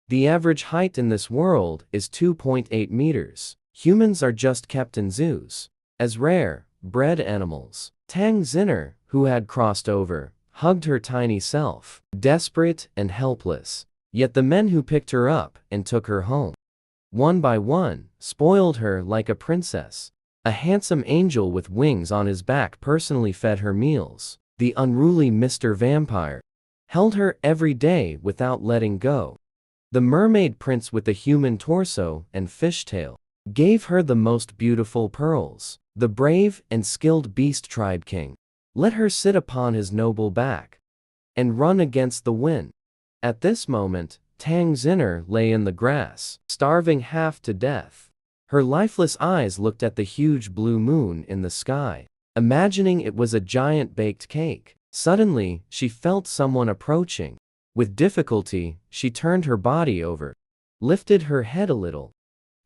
The average height in this world is 2.8 meters. Humans are just kept in zoos as rare, bred animals. Tang Zinner, who had crossed over, hugged her tiny self, desperate and helpless. Yet the men who picked her up and took her home, one by one, spoiled her like a princess. A handsome angel with wings on his back personally fed her meals. The unruly Mr. Vampire held her every day without letting go. The mermaid prince with the human torso and fishtail gave her the most beautiful pearls. The brave and skilled beast tribe king let her sit upon his noble back and run against the wind. At this moment, Tang Zinner lay in the grass, starving half to death. Her lifeless eyes looked at the huge blue moon in the sky, imagining it was a giant baked cake. Suddenly, she felt someone approaching. With difficulty, she turned her body over, lifted her head a little,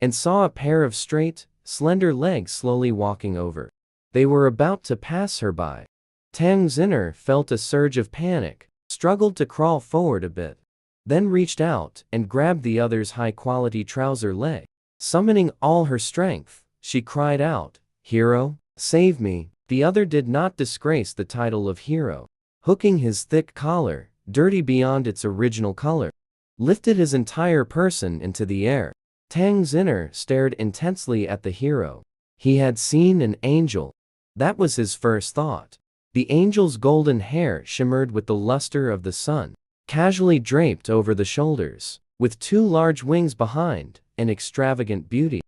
and saw a pair of straight, slender legs slowly walking over. They were about to pass her by. Tang Zinner felt a surge of panic, struggled to crawl forward a bit, then reached out and grabbed the other's high-quality trouser leg. Summoning all her strength, she cried out, "Hero, save me." The other did not disgrace the title of hero. Hooking his thick collar, dirty beyond its original color, lifted his entire person into the air. Tang Zinner stared intensely at the hero. He had seen an angel. That was his first thought. The angel's golden hair shimmered with the luster of the sun, casually draped over the shoulders, with two large wings behind, an extravagant beauty.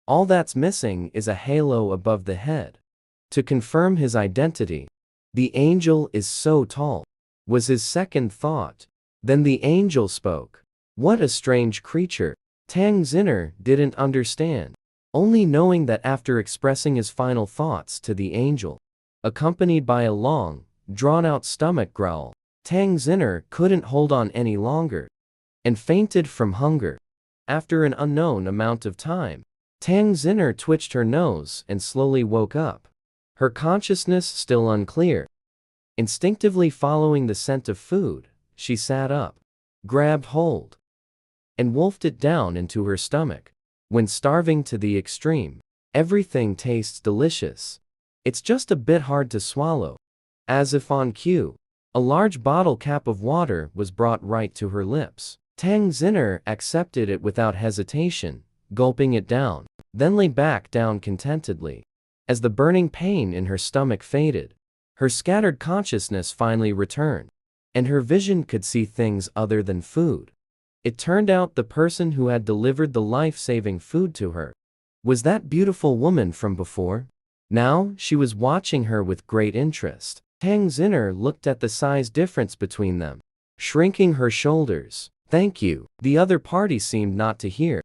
All that's missing is a halo above the head to confirm his identity. The angel is so tall, was his second thought. Then the angel spoke. What a strange creature. Tang Zinner didn't understand, only knowing that after expressing his final thoughts to the angel, accompanied by a long, drawn-out stomach growl, Tang Zinner couldn't hold on any longer and fainted from hunger. After an unknown amount of time, Tang Zinner twitched her nose and slowly woke up, her consciousness still unclear. Instinctively following the scent of food, she sat up, grabbed hold, and wolfed it down into her stomach. When starving to the extreme, everything tastes delicious. It's just a bit hard to swallow. As if on cue, a large bottle cap of water was brought right to her lips. Tang Zinner accepted it without hesitation, gulping it down, then lay back down contentedly. As the burning pain in her stomach faded, her scattered consciousness finally returned, and her vision could see things other than food. It turned out the person who had delivered the life-saving food to her was that beautiful woman from before. Now, she was watching her with great interest. Tang Zinner looked at the size difference between them, shrinking her shoulders. "Thank you." The other party seemed not to hear,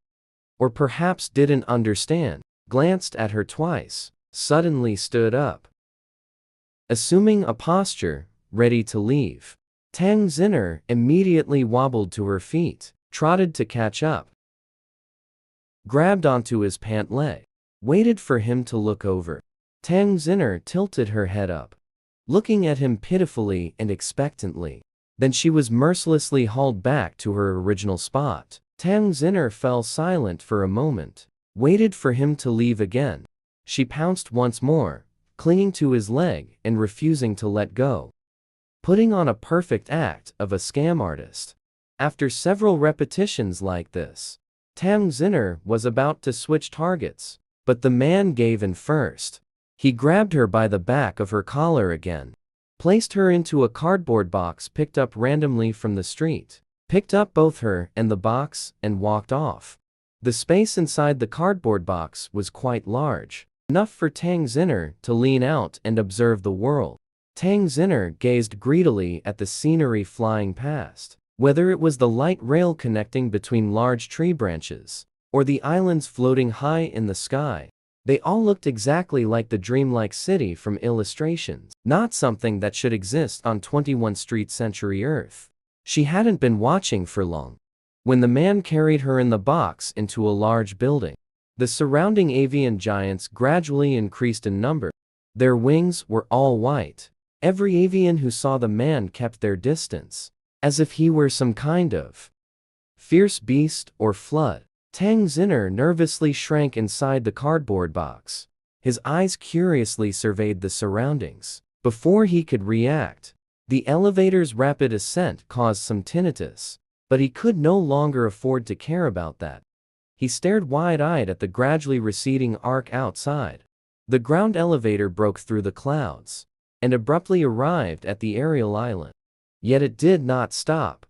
or perhaps didn't understand, glanced at her twice, suddenly stood up, assuming a posture, ready to leave. Tang Zinner immediately wobbled to her feet, trotted to catch up, grabbed onto his pant leg, waited for him to look over. Tang Zinner tilted her head up, looking at him pitifully and expectantly. Then she was mercilessly hauled back to her original spot. Tang Zinner fell silent for a moment, waited for him to leave again. She pounced once more, clinging to his leg and refusing to let go, putting on a perfect act of a scam artist. After several repetitions like this, Tang Zinner was about to switch targets, but the man gave in first. He grabbed her by the back of her collar again, placed her into a cardboard box picked up randomly from the street, picked up both her and the box, and walked off. The space inside the cardboard box was quite large, enough for Tang Zinner to lean out and observe the world. Tang Zinner gazed greedily at the scenery flying past. Whether it was the light rail connecting between large tree branches, or the islands floating high in the sky, they all looked exactly like the dreamlike city from illustrations, not something that should exist on 21st century Earth. She hadn't been watching for long when the man carried her in the box into a large building. The surrounding avian giants gradually increased in number. Their wings were all white. Every avian who saw the man kept their distance, as if he were some kind of Fierce beast or flood? Tang Zinner nervously shrank inside the cardboard box. His eyes curiously surveyed the surroundings. Before he could react, the elevator's rapid ascent caused some tinnitus, but he could no longer afford to care about that. He stared wide-eyed at the gradually receding arc outside. The ground elevator broke through the clouds and abruptly arrived at the aerial island. Yet it did not stop.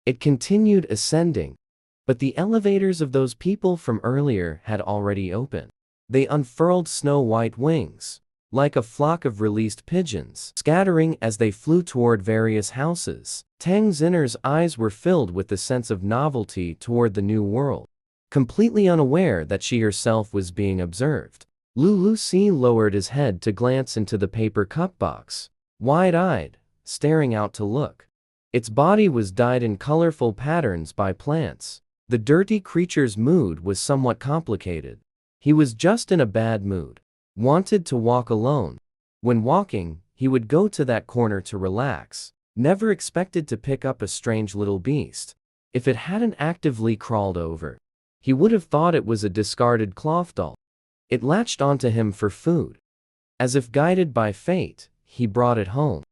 It continued ascending, but the elevators of those people from earlier had already opened. They unfurled snow-white wings, like a flock of released pigeons, scattering as they flew toward various houses. Tang Zinner's eyes were filled with the sense of novelty toward the new world, completely unaware that she herself was being observed. Lulu C lowered his head to glance into the paper cup box, wide-eyed, staring out to look. Its body was dyed in colorful patterns by plants. The dirty creature's mood was somewhat complicated. He was just in a bad mood. Wanted to walk alone. When walking, he would go to that corner to relax. Never expected to pick up a strange little beast. If it hadn't actively crawled over, he would have thought it was a discarded cloth doll. It latched onto him for food. As if guided by fate, he brought it home.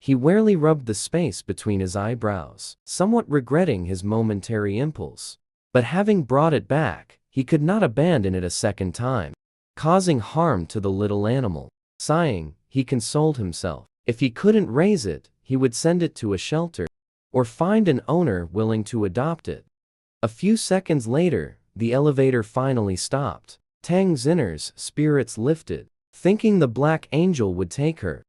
He warily rubbed the space between his eyebrows, somewhat regretting his momentary impulse. But having brought it back, he could not abandon it a second time, causing harm to the little animal. Sighing, he consoled himself. If he couldn't raise it, he would send it to a shelter, or find an owner willing to adopt it. A few seconds later, the elevator finally stopped. Tang Zinner's spirits lifted, thinking the black angel would take her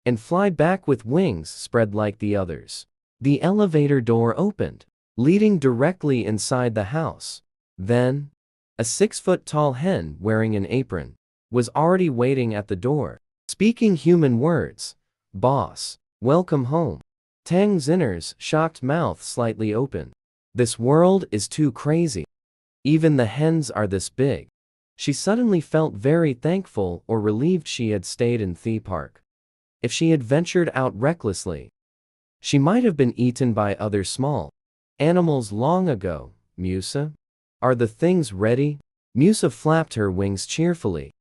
and fly back with wings spread like the others. The elevator door opened, leading directly inside the house. Then, a 6-foot-tall hen wearing an apron was already waiting at the door, speaking human words. "Boss, welcome home." Tang Zinner's shocked mouth slightly opened. This world is too crazy. Even the hens are this big. She suddenly felt very thankful or relieved she had stayed in the park. If she had ventured out recklessly, she might have been eaten by other small animals long ago. "Musa? Are the things ready?" Musa flapped her wings cheerfully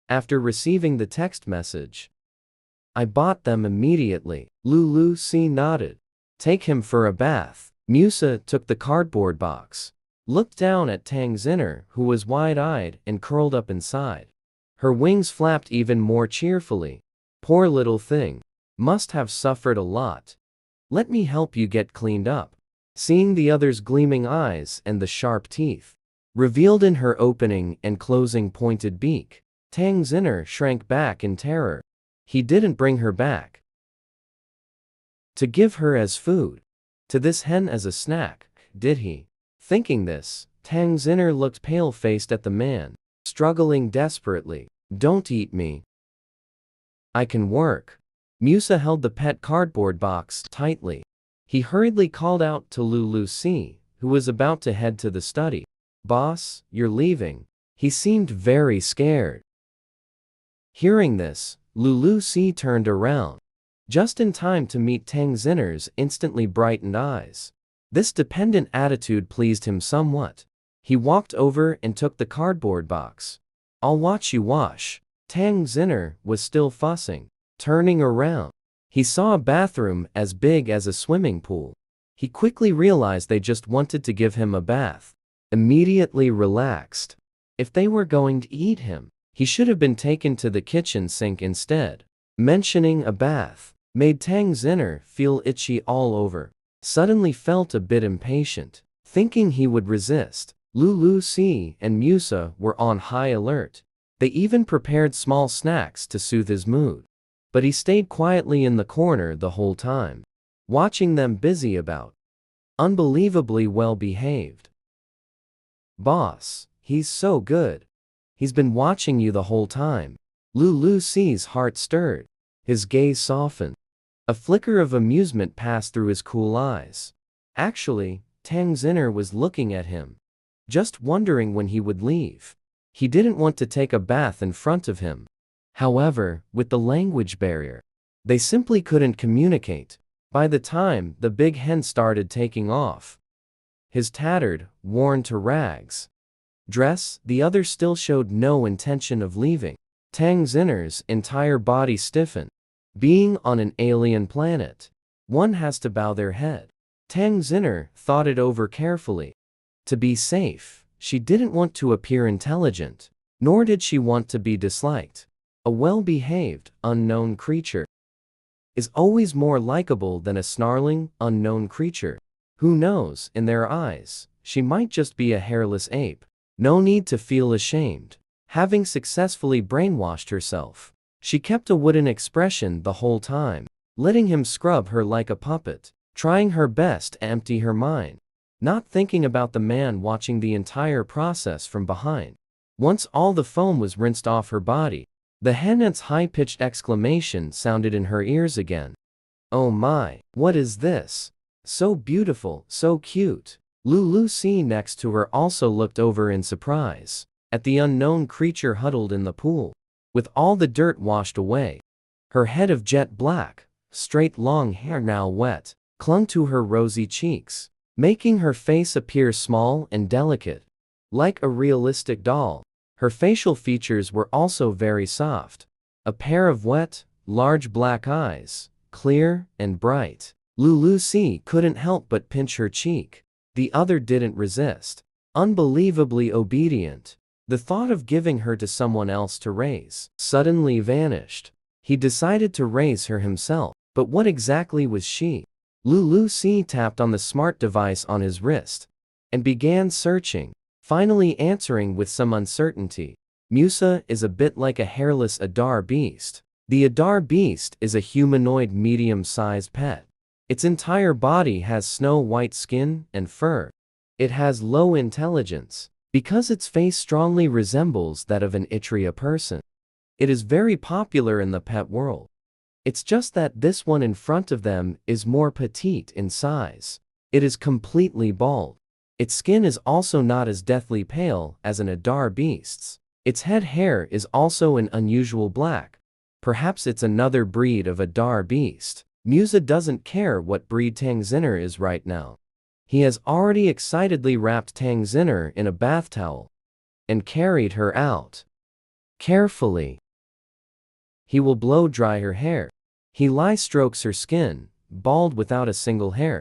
after receiving the text message. "I bought them immediately." Lulu C nodded. "Take him for a bath." Musa took the cardboard box, looked down at Tang Zinner, who was wide-eyed and curled up inside. Her wings flapped even more cheerfully. "Poor little thing. Must have suffered a lot. Let me help you get cleaned up." Seeing the other's gleaming eyes and the sharp teeth revealed in her opening and closing pointed beak, Tang Zinner shrank back in terror. He didn't bring her back to give her as food, to this hen as a snack, did he? Thinking this, Tang Zinner looked pale-faced at the man, struggling desperately. "Don't eat me. I can work." Musa held the pet cardboard box tightly. He hurriedly called out to Lulu C, who was about to head to the study. "Boss, you're leaving." He seemed very scared. Hearing this, Lulu C turned around, just in time to meet Tang Zinner's instantly brightened eyes. This dependent attitude pleased him somewhat. He walked over and took the cardboard box. "I'll watch you wash." Tang Zinner was still fussing. Turning around, he saw a bathroom as big as a swimming pool. He quickly realized they just wanted to give him a bath. Immediately relaxed. If they were going to eat him, he should have been taken to the kitchen sink instead. Mentioning a bath made Tang Zinner feel itchy all over. Suddenly felt a bit impatient, thinking he would resist. Lulu C and Musa were on high alert. They even prepared small snacks to soothe his mood. But he stayed quietly in the corner the whole time, watching them busy about. Unbelievably well behaved. "Boss, he's so good. He's been watching you the whole time." Lulu C's heart stirred. His gaze softened. A flicker of amusement passed through his cool eyes. Actually, Tang Zinner was looking at him, just wondering when he would leave. He didn't want to take a bath in front of him. However, with the language barrier, they simply couldn't communicate. By the time the big hen started taking off, his tattered, worn to rags dress. The other still showed no intention of leaving. Tang Zinner's entire body stiffened. Being on an alien planet, one has to bow their head. Tang Zinner thought it over carefully. To be safe, she didn't want to appear intelligent, nor did she want to be disliked. A well-behaved, unknown creature is always more likable than a snarling, unknown creature. Who knows, in their eyes, she might just be a hairless ape. No need to feel ashamed. Having successfully brainwashed herself, she kept a wooden expression the whole time, letting him scrub her like a puppet, trying her best to empty her mind, not thinking about the man watching the entire process from behind. Once all the foam was rinsed off her body, the hen's high-pitched exclamation sounded in her ears again. "Oh my, what is this? So beautiful, so cute." Lulu C next to her also looked over in surprise at the unknown creature huddled in the pool, with all the dirt washed away. Her head of jet black, straight long hair now wet, clung to her rosy cheeks, making her face appear small and delicate, like a realistic doll. Her facial features were also very soft. A pair of wet, large black eyes, clear and bright. Lulu C couldn't help but pinch her cheek. The other didn't resist. Unbelievably obedient. The thought of giving her to someone else to raise suddenly vanished. He decided to raise her himself. But what exactly was she? Lulu C tapped on the smart device on his wrist and began searching, finally answering with some uncertainty. Musa is a bit like a hairless Adar beast. The Adar beast is a humanoid medium-sized pet. Its entire body has snow-white skin and fur. It has low intelligence, because its face strongly resembles that of an Itria person. It is very popular in the pet world. It's just that this one in front of them is more petite in size. It is completely bald. Its skin is also not as deathly pale as an Adar beast's. Its head hair is also an unusual black. Perhaps it's another breed of Adar beast. Musa doesn't care what breed Tang Zinner is right now. He has already excitedly wrapped Tang Zinner in a bath towel and carried her out. Carefully, he will blow dry her hair. He strokes her skin, bald without a single hair.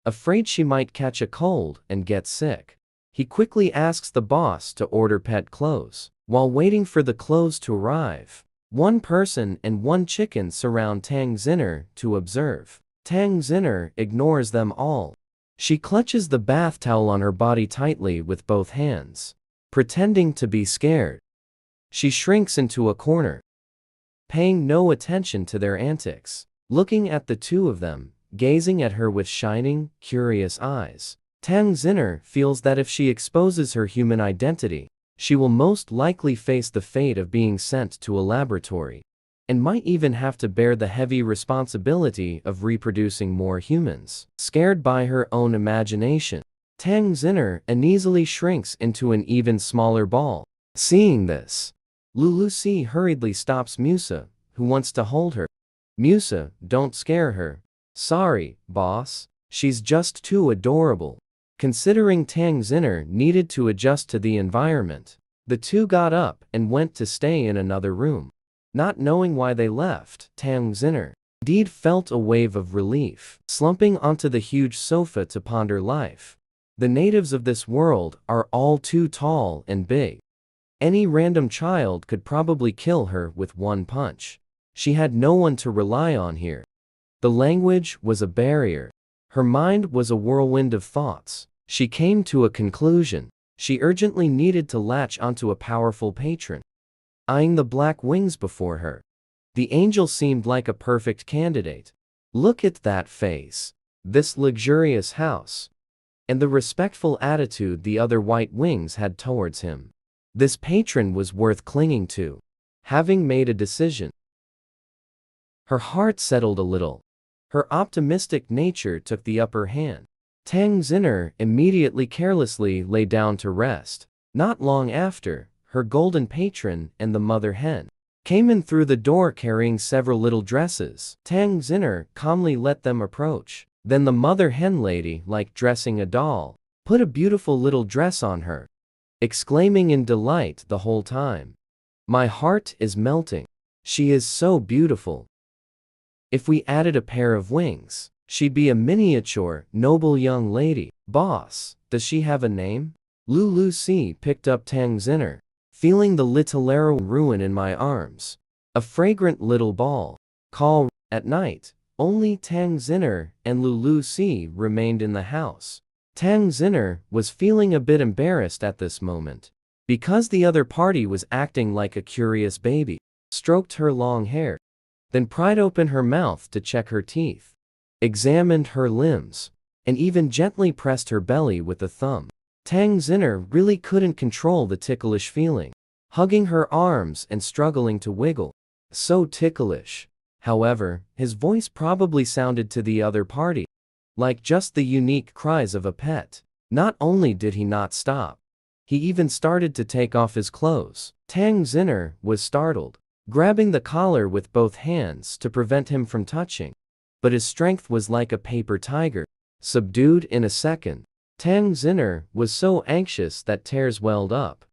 Afraid she might catch a cold and get sick, he quickly asks the boss to order pet clothes. While waiting for the clothes to arrive, one person and one chicken surround Tang Zinner to observe. Tang Zinner ignores them all. She clutches the bath towel on her body tightly with both hands, pretending to be scared. She shrinks into a corner, paying no attention to their antics, looking at the two of them, gazing at her with shining, curious eyes. Tang Zinner feels that if she exposes her human identity, she will most likely face the fate of being sent to a laboratory, and might even have to bear the heavy responsibility of reproducing more humans. Scared by her own imagination, Tang Zinner uneasily shrinks into an even smaller ball. Seeing this, Lulu C hurriedly stops Musa, who wants to hold her. "Musa, don't scare her." "Sorry, boss. She's just too adorable." Considering Tang Zinner needed to adjust to the environment, the two got up and went to stay in another room. Not knowing why they left, Tang Zinner indeed felt a wave of relief, slumping onto the huge sofa to ponder life. The natives of this world are all too tall and big. Any random child could probably kill her with one punch. She had no one to rely on here. The language was a barrier. Her mind was a whirlwind of thoughts. She came to a conclusion. She urgently needed to latch onto a powerful patron. Eyeing the black wings before her, the angel seemed like a perfect candidate. Look at that face, this luxurious house, and the respectful attitude the other white wings had towards him. This patron was worth clinging to. Having made a decision, her heart settled a little. Her optimistic nature took the upper hand. Tang Zinner immediately carelessly lay down to rest. Not long after, her golden patron and the mother hen came in through the door carrying several little dresses. Tang Zinner calmly let them approach. Then the mother hen lady, like dressing a doll, Put a beautiful little dress on her, exclaiming in delight the whole time. My heart is melting. She is so beautiful. If we added a pair of wings, she'd be a miniature, noble young lady. Boss, does she have a name? Lulu C picked up Tang Zinner, feeling the little ruin in my arms. A fragrant little ball. Call. At night, only Tang Zinner and Lulu C remained in the house. Tang Zinner was feeling a bit embarrassed at this moment, because the other party was acting like a curious baby. Stroked her long hair, then pried open her mouth to check her teeth, examined her limbs, and even gently pressed her belly with a thumb. Tang Zinner really couldn't control the ticklish feeling, hugging her arms and struggling to wiggle. So ticklish. However, his voice probably sounded to the other party like just the unique cries of a pet. Not only did he not stop, he even started to take off his clothes. Tang Zinner was startled, grabbing the collar with both hands to prevent him from touching. But his strength was like a paper tiger, subdued in a second. Tang Zinner was so anxious that tears welled up.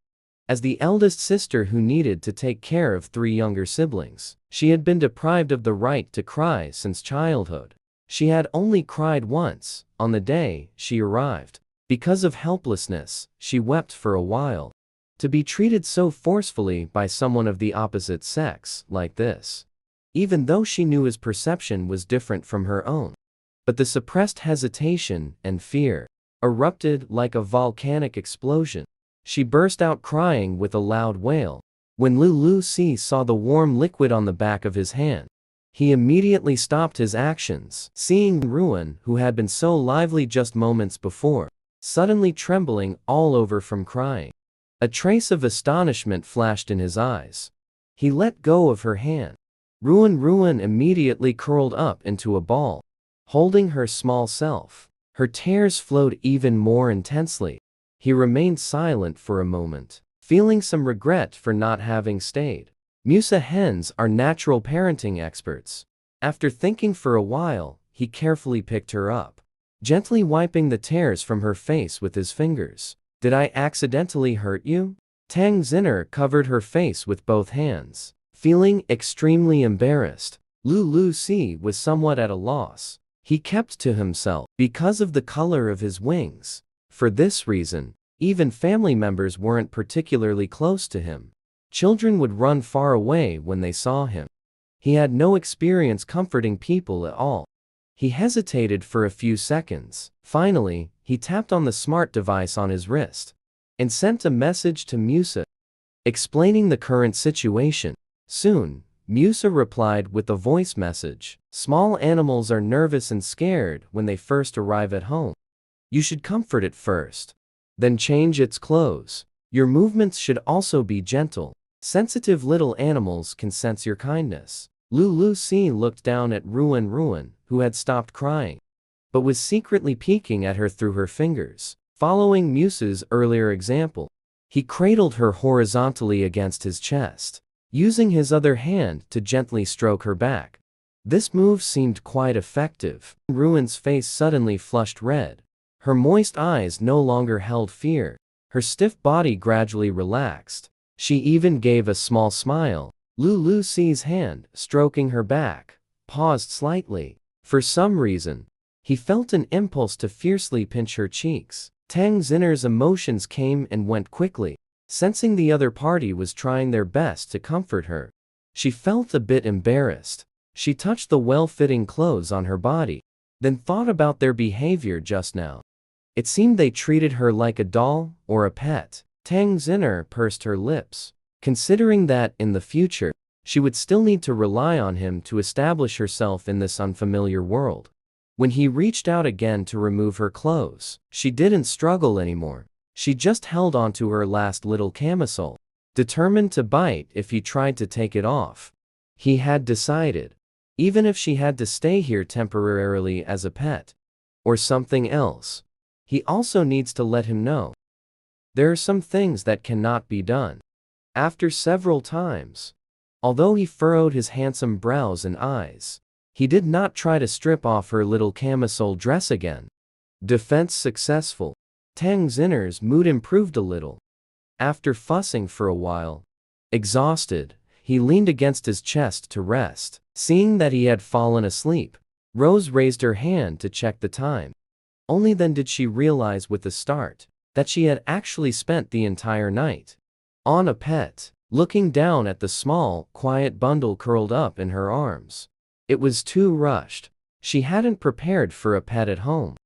As the eldest sister who needed to take care of 3 younger siblings, she had been deprived of the right to cry since childhood. She had only cried once, on the day she arrived. Because of helplessness, she wept for a while. To be treated so forcefully by someone of the opposite sex like this, even though she knew his perception was different from her own. But the suppressed hesitation and fear erupted like a volcanic explosion. She burst out crying with a loud wail. When Lulu C saw the warm liquid on the back of his hand, he immediately stopped his actions, seeing Ruin, who had been so lively just moments before, suddenly trembling all over from crying. A trace of astonishment flashed in his eyes. He let go of her hand. Ruin immediately curled up into a ball, holding her small self. Her tears flowed even more intensely. He remained silent for a moment, feeling some regret for not having stayed. Musa hens are natural parenting experts. After thinking for a while, he carefully picked her up, gently wiping the tears from her face with his fingers. Did I accidentally hurt you? Tang Zinner covered her face with both hands, feeling extremely embarrassed. Lulu C was somewhat at a loss. He kept to himself because of the color of his wings. For this reason, even family members weren't particularly close to him. Children would run far away when they saw him. He had no experience comforting people at all. He hesitated for a few seconds. Finally, he tapped on the smart device on his wrist and sent a message to Musa, explaining the current situation. Soon, Musa replied with a voice message. Small animals are nervous and scared when they first arrive at home. You should comfort it first, then change its clothes. Your movements should also be gentle. Sensitive little animals can sense your kindness. Lulu C looked down at Ruin, who had stopped crying, but was secretly peeking at her through her fingers. Following Musa's earlier example, he cradled her horizontally against his chest, using his other hand to gently stroke her back. This move seemed quite effective. Ruin's face suddenly flushed red. Her moist eyes no longer held fear. Her stiff body gradually relaxed. She even gave a small smile. Lulu C's hand, stroking her back, paused slightly. For some reason, he felt an impulse to fiercely pinch her cheeks. Tang Zinner's emotions came and went quickly. Sensing the other party was trying their best to comfort her, she felt a bit embarrassed. She touched the well-fitting clothes on her body, then thought about their behavior just now. It seemed they treated her like a doll or a pet. Tang Zinner pursed her lips, considering that, in the future, she would still need to rely on him to establish herself in this unfamiliar world. When he reached out again to remove her clothes, she didn't struggle anymore. She just held onto her last little camisole, determined to bite if he tried to take it off. He had decided, even if she had to stay here temporarily as a pet, or something else, he also needs to let him know. There are some things that cannot be done. After several times, although he furrowed his handsome brows and eyes, he did not try to strip off her little camisole dress again. Defense successful. Tang Zinner's mood improved a little. After fussing for a while, exhausted, he leaned against his chest to rest. Seeing that he had fallen asleep, Rose raised her hand to check the time. Only then did she realize with a start that she had actually spent the entire night on a pet. Looking down at the small, quiet bundle curled up in her arms, it was too rushed. She hadn't prepared for a pet at home.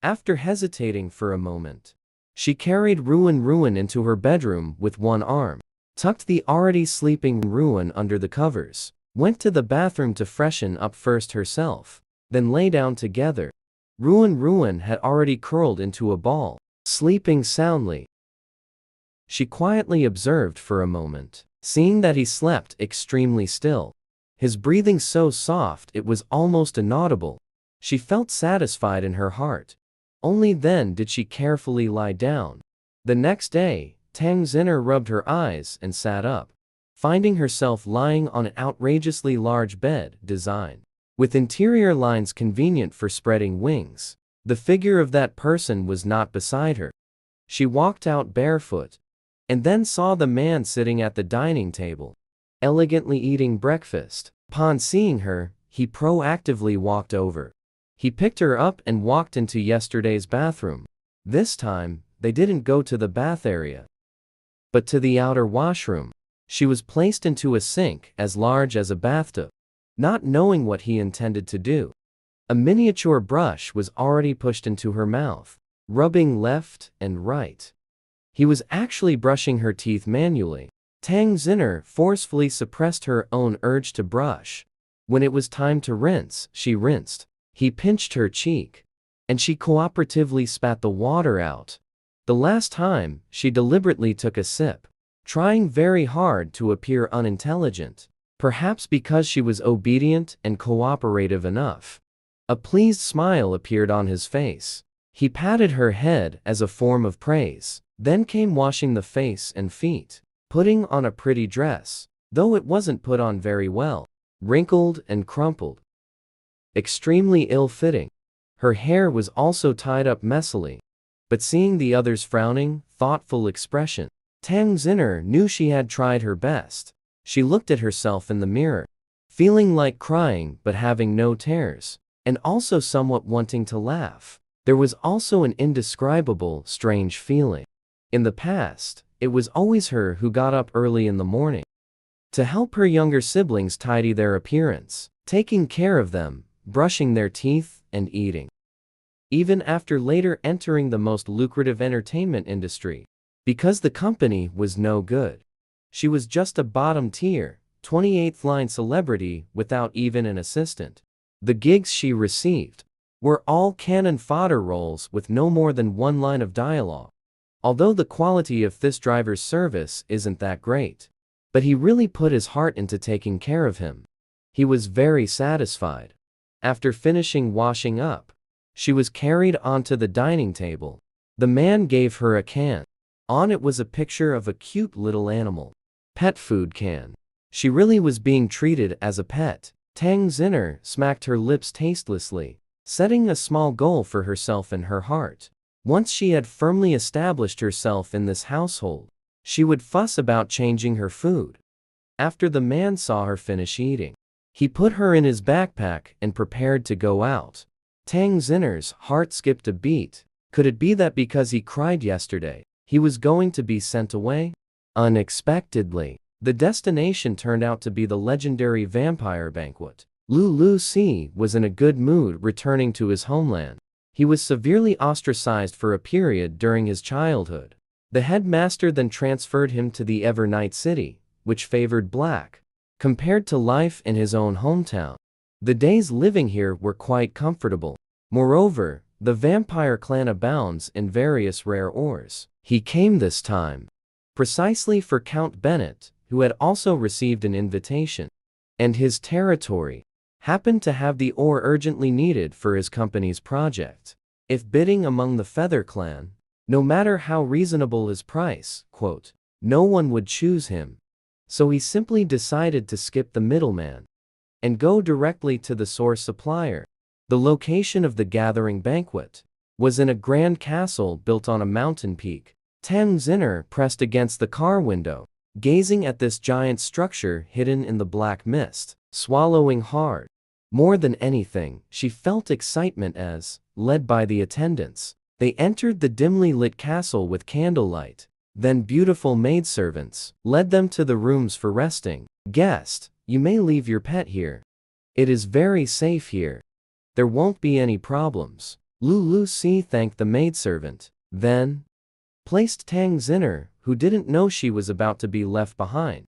After hesitating for a moment, she carried Ruin into her bedroom with one arm, tucked the already sleeping Ruin under the covers, went to the bathroom to freshen up first herself, then lay down together. Ruin had already curled into a ball, sleeping soundly. She quietly observed for a moment, seeing that he slept extremely still, his breathing so soft it was almost inaudible. She felt satisfied in her heart. Only then did she carefully lie down. The next day, Tang Zinner rubbed her eyes and sat up, finding herself lying on an outrageously large bed design, with interior lines convenient for spreading wings. The figure of that person was not beside her. She walked out barefoot, and then saw the man sitting at the dining table, elegantly eating breakfast. Upon seeing her, he proactively walked over. He picked her up and walked into yesterday's bathroom. This time, they didn't go to the bath area, but to the outer washroom. She was placed into a sink as large as a bathtub. Not knowing what he intended to do, a miniature brush was already pushed into her mouth, rubbing left and right. He was actually brushing her teeth manually. Tang Zinner forcefully suppressed her own urge to brush. When it was time to rinse, she rinsed. He pinched her cheek, and she cooperatively spat the water out. The last time, she deliberately took a sip, trying very hard to appear unintelligent, perhaps because she was obedient and cooperative enough. A pleased smile appeared on his face. He patted her head as a form of praise, then came washing the face and feet, putting on a pretty dress, though it wasn't put on very well, wrinkled and crumpled, extremely ill-fitting. Her hair was also tied up messily, but seeing the other's frowning, thoughtful expression, Tang Zinner knew she had tried her best. She looked at herself in the mirror, feeling like crying but having no tears, and also somewhat wanting to laugh. There was also an indescribable, strange feeling. In the past, it was always her who got up early in the morning to help her younger siblings tidy their appearance, taking care of them, brushing their teeth, and eating. Even after later entering the most lucrative entertainment industry, because the company was no good. She was just a bottom-tier, 28th-line celebrity without even an assistant. The gigs she received were all cannon fodder roles with no more than one line of dialogue. Although the quality of this driver's service isn't that great, but he really put his heart into taking care of him. He was very satisfied. After finishing washing up, she was carried onto the dining table. The man gave her a can. On it was a picture of a cute little animal. Pet food can. She really was being treated as a pet. Tang Zinner smacked her lips tastelessly, setting a small goal for herself in her heart. Once she had firmly established herself in this household, she would fuss about changing her food. After the man saw her finish eating, he put her in his backpack and prepared to go out. Tang Zinner's heart skipped a beat. Could it be that because he cried yesterday, he was going to be sent away? Unexpectedly, the destination turned out to be the legendary vampire banquet. Lu Si was in a good mood returning to his homeland. He was severely ostracized for a period during his childhood. The headmaster then transferred him to the Evernight City, which favored black, compared to life in his own hometown. The days living here were quite comfortable. Moreover, the vampire clan abounds in various rare ores. He came this time precisely for Count Bennett, who had also received an invitation, and his territory happened to have the ore urgently needed for his company's project. If bidding among the Feather Clan, no matter how reasonable his price, quote, no one would choose him. So he simply decided to skip the middleman and go directly to the source supplier. The location of the gathering banquet was in a grand castle built on a mountain peak. Tang Zinner pressed against the car window, gazing at this giant structure hidden in the black mist, swallowing hard. More than anything, she felt excitement as, led by the attendants, they entered the dimly lit castle with candlelight. Then beautiful maidservants led them to the rooms for resting. Guest, you may leave your pet here. It is very safe here. There won't be any problems. Lulu Si thanked the maidservant, then placed Tang Zinner, who didn't know she was about to be left behind,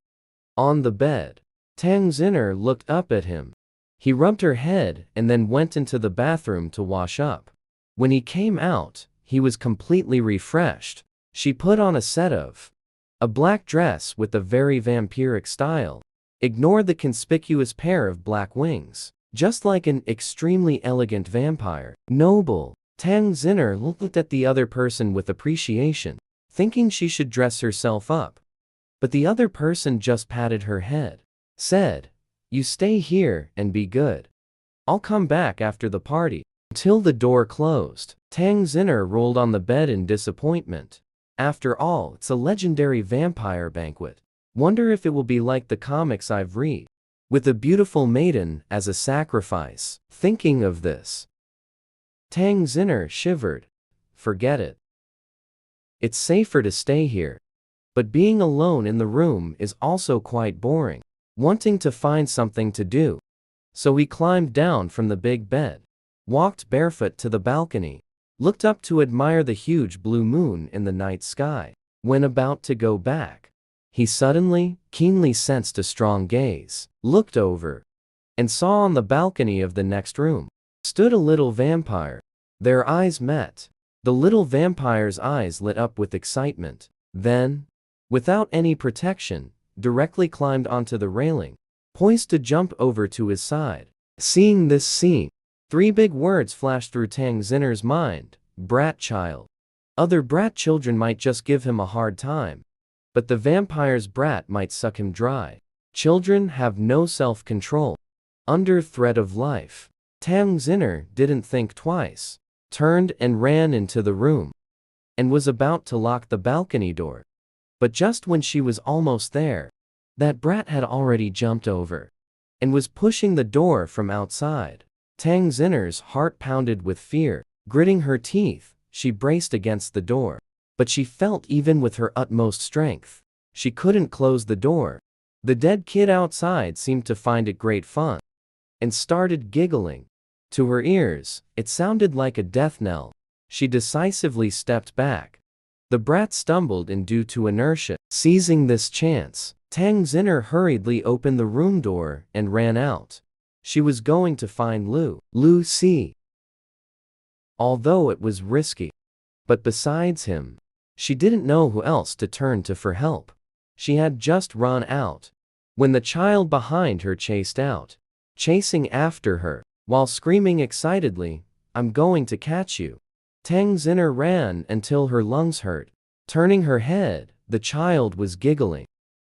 on the bed. Tang Zinner looked up at him. He rubbed her head and then went into the bathroom to wash up. When he came out, he was completely refreshed. She put on a set of a black dress with a very vampiric style. Ignored the conspicuous pair of black wings. Just like an extremely elegant vampire. Noble. Tang Zinner looked at the other person with appreciation, thinking she should dress herself up. But the other person just patted her head. Said, "You stay here and be good. I'll come back after the party." Until the door closed, Tang Zinner rolled on the bed in disappointment. After all, it's a legendary vampire banquet. Wonder if it will be like the comics I've read, with a beautiful maiden as a sacrifice. Thinking of this, Tang Zinner shivered. Forget it. It's safer to stay here. But being alone in the room is also quite boring. Wanting to find something to do. So he climbed down from the big bed, walked barefoot to the balcony, looked up to admire the huge blue moon in the night sky. When about to go back, he suddenly, keenly sensed a strong gaze, looked over, and saw on the balcony of the next room stood a little vampire. Their eyes met. The little vampire's eyes lit up with excitement. Then, without any protection, directly climbed onto the railing, poised to jump over to his side. Seeing this scene, 3 big words flashed through Tang Zinner's mind: brat child. Other brat children might just give him a hard time, but the vampire's brat might suck him dry. Children have no self-control. Under threat of life, Tang Zinner didn't think twice, turned and ran into the room, and was about to lock the balcony door. But just when she was almost there, that brat had already jumped over, and was pushing the door from outside. Tang Zinner's heart pounded with fear. Gritting her teeth, she braced against the door. But she felt even with her utmost strength, she couldn't close the door. The dead kid outside seemed to find it great fun, and started giggling. To her ears, it sounded like a death knell. She decisively stepped back. The brat stumbled and due to inertia. Seizing this chance, Tang Zinner hurriedly opened the room door and ran out. She was going to find Lu Si. Although it was risky. But besides him, she didn't know who else to turn to for help. She had just run out, when the child behind her chased out, chasing after her, while screaming excitedly, "I'm going to catch you." Tang Zinner ran until her lungs hurt. Turning her head, the child was giggling,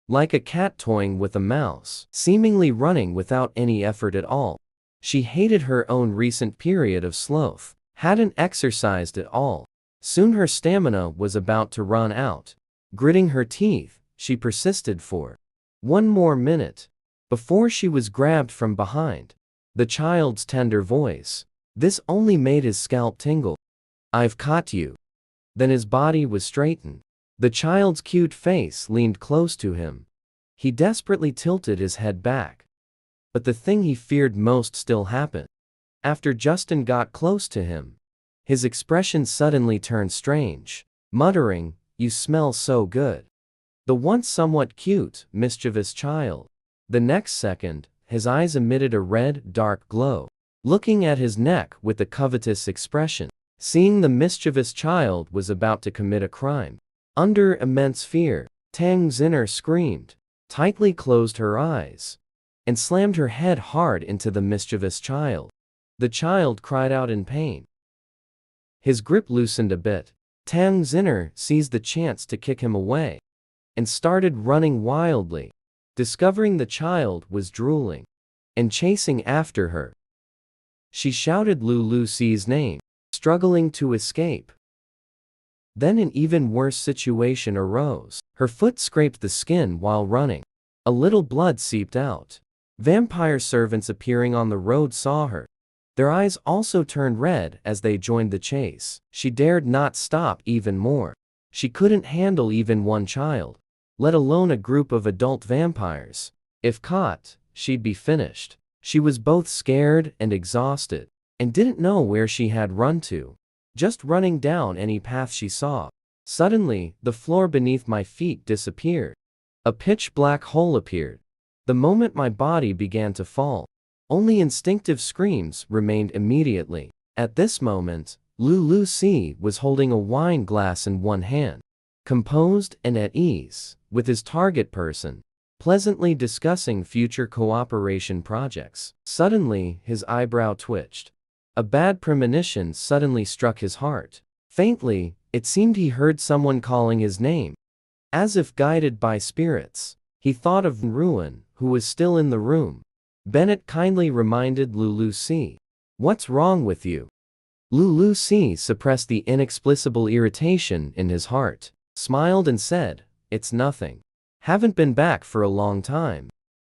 like a cat toying with a mouse, seemingly running without any effort at all. She hated her own recent period of sloth, hadn't exercised at all. Soon her stamina was about to run out. Gritting her teeth, she persisted for 1 more minute, before she was grabbed from behind. The child's tender voice. This only made his scalp tingle. "I've caught you." Then his body was straightened. The child's cute face leaned close to him. He desperately tilted his head back. But the thing he feared most still happened. After Justin got close to him, his expression suddenly turned strange, muttering, "You smell so good." The once somewhat cute, mischievous child. The next second, his eyes emitted a red, dark glow, looking at his neck with a covetous expression. Seeing the mischievous child was about to commit a crime. Under immense fear, Tang Zinner screamed, tightly closed her eyes, and slammed her head hard into the mischievous child. The child cried out in pain. His grip loosened a bit. Tang Zinner seized the chance to kick him away, and started running wildly, discovering the child was drooling and chasing after her. She shouted Lu Si's name. struggling to escape. Then an even worse situation arose. Her foot scraped the skin while running. A little blood seeped out. Vampire servants appearing on the road saw her. Their eyes also turned red as they joined the chase. She dared not stop even more. She couldn't handle even one child, let alone a group of adult vampires. If caught, she'd be finished. She was both scared and exhausted, and didn't know where she had run to. Just running down any path she saw. Suddenly, the floor beneath my feet disappeared. A pitch-black hole appeared. The moment my body began to fall, only instinctive screams remained immediately. At this moment, Lulu C was holding a wine glass in one hand, composed and at ease, with his target person, pleasantly discussing future cooperation projects. Suddenly, his eyebrow twitched. A bad premonition suddenly struck his heart. Faintly, it seemed he heard someone calling his name. As if guided by spirits, he thought of Ruin, who was still in the room. Bennett kindly reminded Lulu C. "What's wrong with you?" Lulu C suppressed the inexplicable irritation in his heart, smiled and said, "It's nothing. Haven't been back for a long time.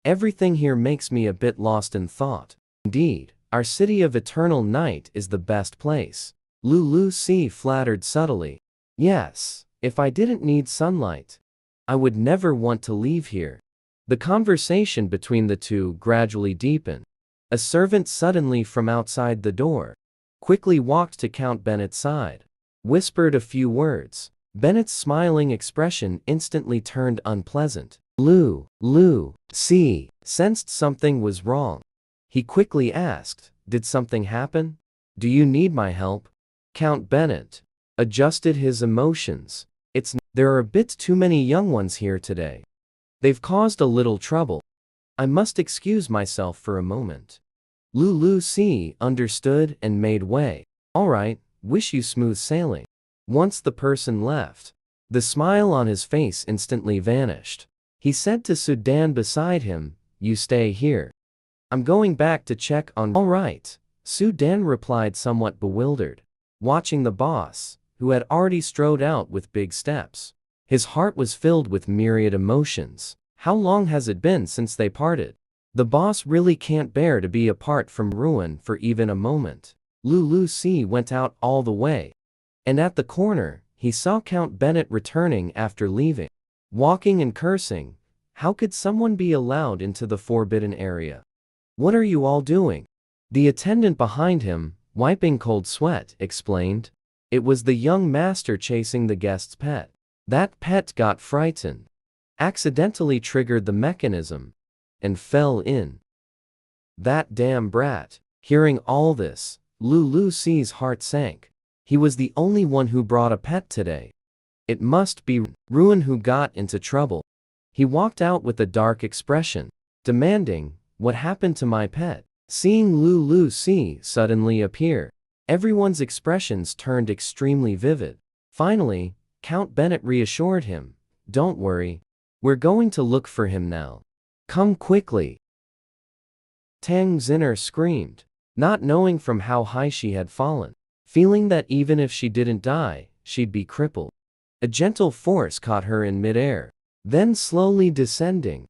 Everything here makes me a bit lost in thought. Indeed, our city of eternal night is the best place." Lulu C flattered subtly. "Yes, if I didn't need sunlight, I would never want to leave here." The conversation between the two gradually deepened. A servant suddenly from outside the door quickly walked to Count Bennett's side, whispered a few words. Bennett's smiling expression instantly turned unpleasant. Lulu C sensed something was wrong. He quickly asked, "Did something happen? Do you need my help?" Count Bennett adjusted his emotions. There are a bit too many young ones here today. They've caused a little trouble. I must excuse myself for a moment." Lulu C understood and made way. "All right, wish you smooth sailing." Once the person left, the smile on his face instantly vanished. He said to Sudan beside him, "You stay here. I'm going back to check on." "All right," Sudan replied somewhat bewildered, watching the boss, who had already strode out with big steps. His heart was filled with myriad emotions. How long has it been since they parted? The boss really can't bear to be apart from Ruin for even a moment. Lulu C went out all the way, and at the corner, he saw Count Bennett returning after leaving. Walking and cursing, how could someone be allowed into the forbidden area? "What are you all doing?" The attendant behind him, wiping cold sweat, explained. It was the young master chasing the guest's pet. That pet got frightened, accidentally triggered the mechanism, and fell in. That damn brat. Hearing all this, Lulu C's heart sank. He was the only one who brought a pet today. It must be Ruin who got into trouble. He walked out with a dark expression, demanding, "What happened to my pet?" Seeing Lulu C suddenly appear, everyone's expressions turned extremely vivid. Finally, Count Bennett reassured him, "Don't worry, we're going to look for him now. Come quickly." Tang Zinner screamed, not knowing from how high she had fallen, feeling that even if she didn't die, she'd be crippled. A gentle force caught her in midair, then slowly descending.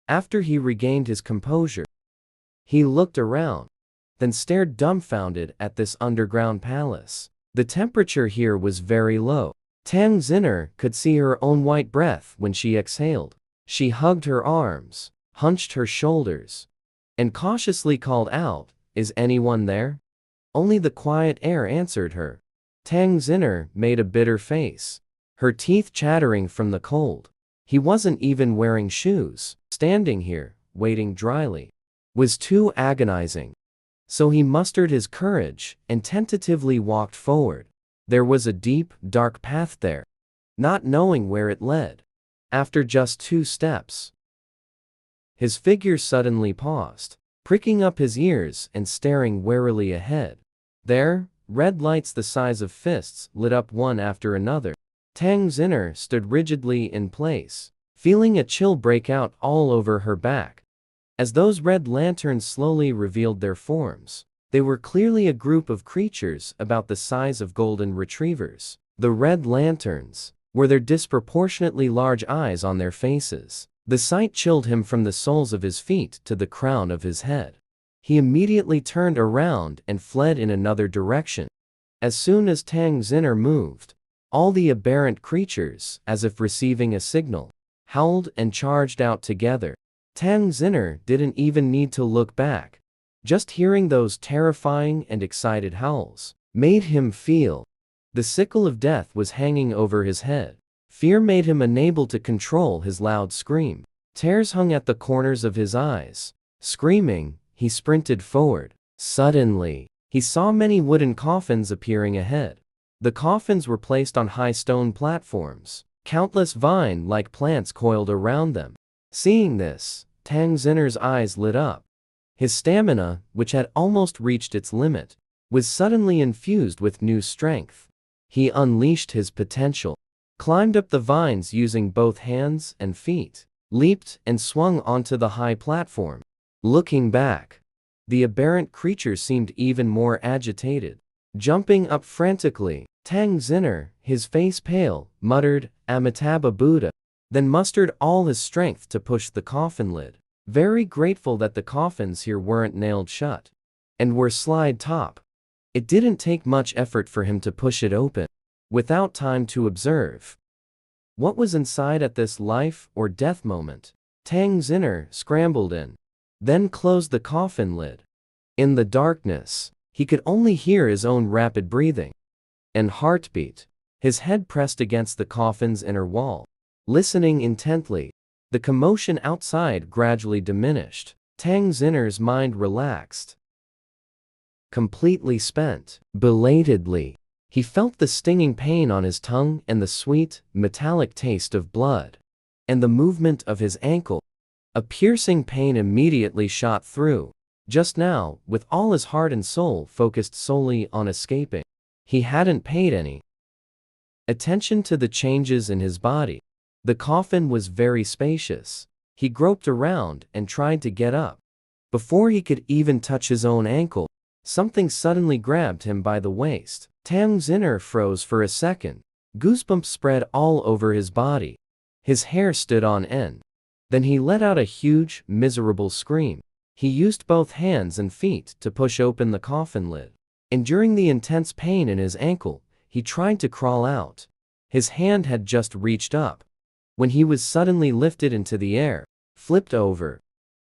After he regained his composure, he looked around, then stared dumbfounded at this underground palace. The temperature here was very low. Tang Zinner could see her own white breath when she exhaled. She hugged her arms, hunched her shoulders, and cautiously called out, "Is anyone there?" Only the quiet air answered her. Tang Zinner made a bitter face, her teeth chattering from the cold. He wasn't even wearing shoes. Standing here, waiting dryly, was too agonizing. So he mustered his courage and tentatively walked forward. There was a deep, dark path there, not knowing where it led. After just 2 steps, his figure suddenly paused, pricking up his ears and staring warily ahead. There, red lights the size of fists lit up one after another. Tang Zinner stood rigidly in place, feeling a chill break out all over her back. As those red lanterns slowly revealed their forms, They were clearly a group of creatures about the size of golden retrievers. The red lanterns were their disproportionately large eyes on their faces. The sight chilled him from the soles of his feet to the crown of his head. He immediately turned around and fled in another direction. As soon as Tang Zinner moved, all the aberrant creatures, as if receiving a signal, howled and charged out together. Tang Zinner didn't even need to look back. Just hearing those terrifying and excited howls made him feel the sickle of death was hanging over his head. Fear made him unable to control his loud scream. Tears hung at the corners of his eyes. Screaming, he sprinted forward. Suddenly, he saw many wooden coffins appearing ahead. The coffins were placed on high stone platforms. Countless vine-like plants coiled around them. Seeing this, Tang Zinner's eyes lit up. His stamina, which had almost reached its limit, was suddenly infused with new strength. He unleashed his potential, climbed up the vines using both hands and feet, leaped and swung onto the high platform. Looking back, the aberrant creature seemed even more agitated. Jumping up frantically, Tang Zinner, his face pale, muttered, "Amitabha Buddha," then mustered all his strength to push the coffin lid. Very grateful that the coffins here weren't nailed shut and were slide top. It didn't take much effort for him to push it open, without time to observe what was inside at this life or death moment. Tang Zinner scrambled in, then closed the coffin lid. In the darkness, he could only hear his own rapid breathing and heartbeat. His head pressed against the coffin's inner wall. Listening intently, the commotion outside gradually diminished. Tang Zinner's mind relaxed. Completely spent, belatedly, he felt the stinging pain on his tongue and the sweet, metallic taste of blood, and the movement of his ankle. A piercing pain immediately shot through. Just now, with all his heart and soul focused solely on escaping, he hadn't paid any attention to the changes in his body. The coffin was very spacious. He groped around and tried to get up. Before he could even touch his own ankle, something suddenly grabbed him by the waist. Tang Zinner froze for a second. Goosebumps spread all over his body. His hair stood on end. Then he let out a huge, miserable scream. He used both hands and feet to push open the coffin lid. Enduring the intense pain in his ankle, he tried to crawl out. His hand had just reached up when he was suddenly lifted into the air, flipped over,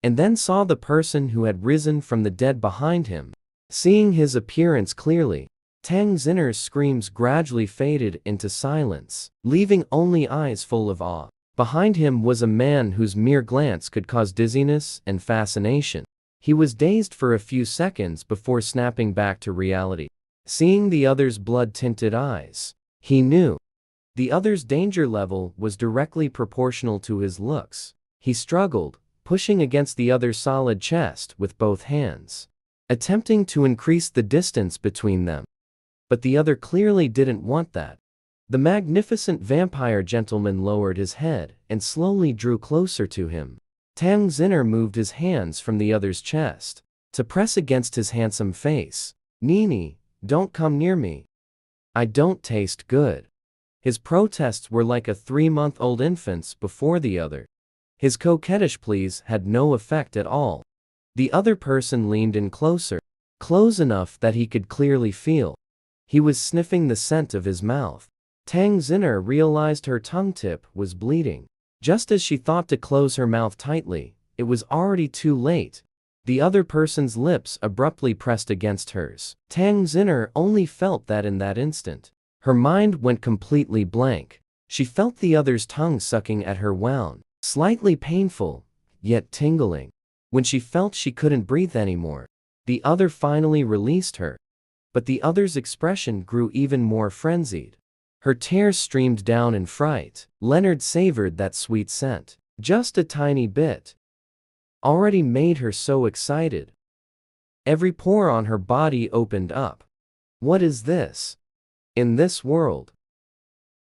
and then saw the person who had risen from the dead behind him. Seeing his appearance clearly, Tang Zinner's screams gradually faded into silence, leaving only eyes full of awe. Behind him was a man whose mere glance could cause dizziness and fascination. He was dazed for a few seconds before snapping back to reality. Seeing the other's blood-tinted eyes, he knew the other's danger level was directly proportional to his looks. He struggled, pushing against the other's solid chest with both hands, attempting to increase the distance between them. But the other clearly didn't want that. The magnificent vampire gentleman lowered his head and slowly drew closer to him. Tang Zinner moved his hands from the other's chest to press against his handsome face. "Nini, don't come near me. I don't taste good." His protests were like a 3-month-old infant's before the other. His coquettish pleas had no effect at all. The other person leaned in closer, close enough that he could clearly feel. He was sniffing the scent of his mouth. Tang Zinner realized her tongue tip was bleeding. Just as she thought to close her mouth tightly, it was already too late. The other person's lips abruptly pressed against hers. Tang Zinner only felt that in that instant. Her mind went completely blank. She felt the other's tongue sucking at her wound, slightly painful, yet tingling. When she felt she couldn't breathe anymore, the other finally released her. But the other's expression grew even more frenzied. Her tears streamed down in fright. Leonard savored that sweet scent. Just a tiny bit already made her so excited. Every pore on her body opened up. What is this? In this world,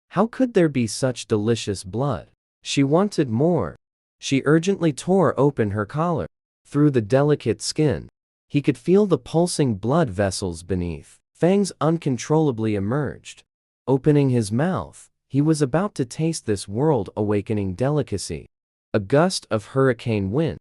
how could there be such delicious blood? She wanted more. She urgently tore open her collar. Through the delicate skin, He could feel the pulsing blood vessels beneath. Fangs uncontrollably emerged. Opening his mouth, he was about to taste this world-awakening delicacy. A gust of hurricane wind,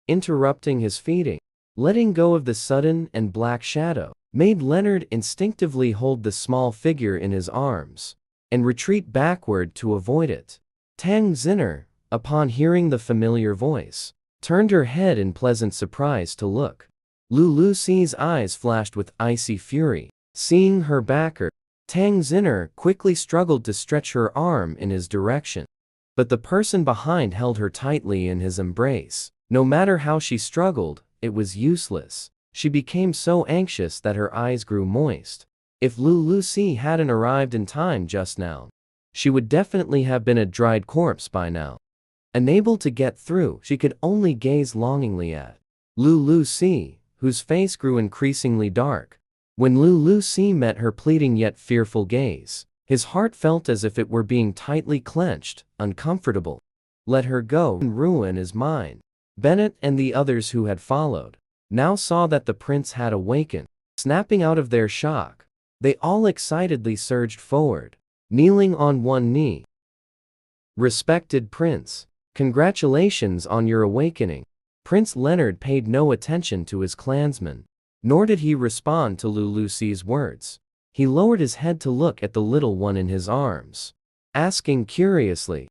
interrupting his feeding, letting go of the sudden and black shadow, made Leonard instinctively hold the small figure in his arms and retreat backward to avoid it. Tang Zinner, upon hearing the familiar voice, turned her head in pleasant surprise to look. Lulu Xi's eyes flashed with icy fury. Seeing her backer, Tang Zinner quickly struggled to stretch her arm in his direction. But the person behind held her tightly in his embrace. No matter how she struggled, it was useless. She became so anxious that her eyes grew moist. If Lulu Xi hadn't arrived in time just now, she would definitely have been a dried corpse by now. Unable to get through, she could only gaze longingly at Lulu Xi, whose face grew increasingly dark. When Lulu Xi met her pleading yet fearful gaze, his heart felt as if it were being tightly clenched, uncomfortable. Let her go and ruin his mind. Bennett and the others who had followed now saw that the prince had awakened. Snapping out of their shock, they all excitedly surged forward, kneeling on one knee. "Respected Prince, congratulations on your awakening." Prince Leonard paid no attention to his clansmen, nor did he respond to Lulu Xi's words. He lowered his head to look at the little one in his arms, asking curiously,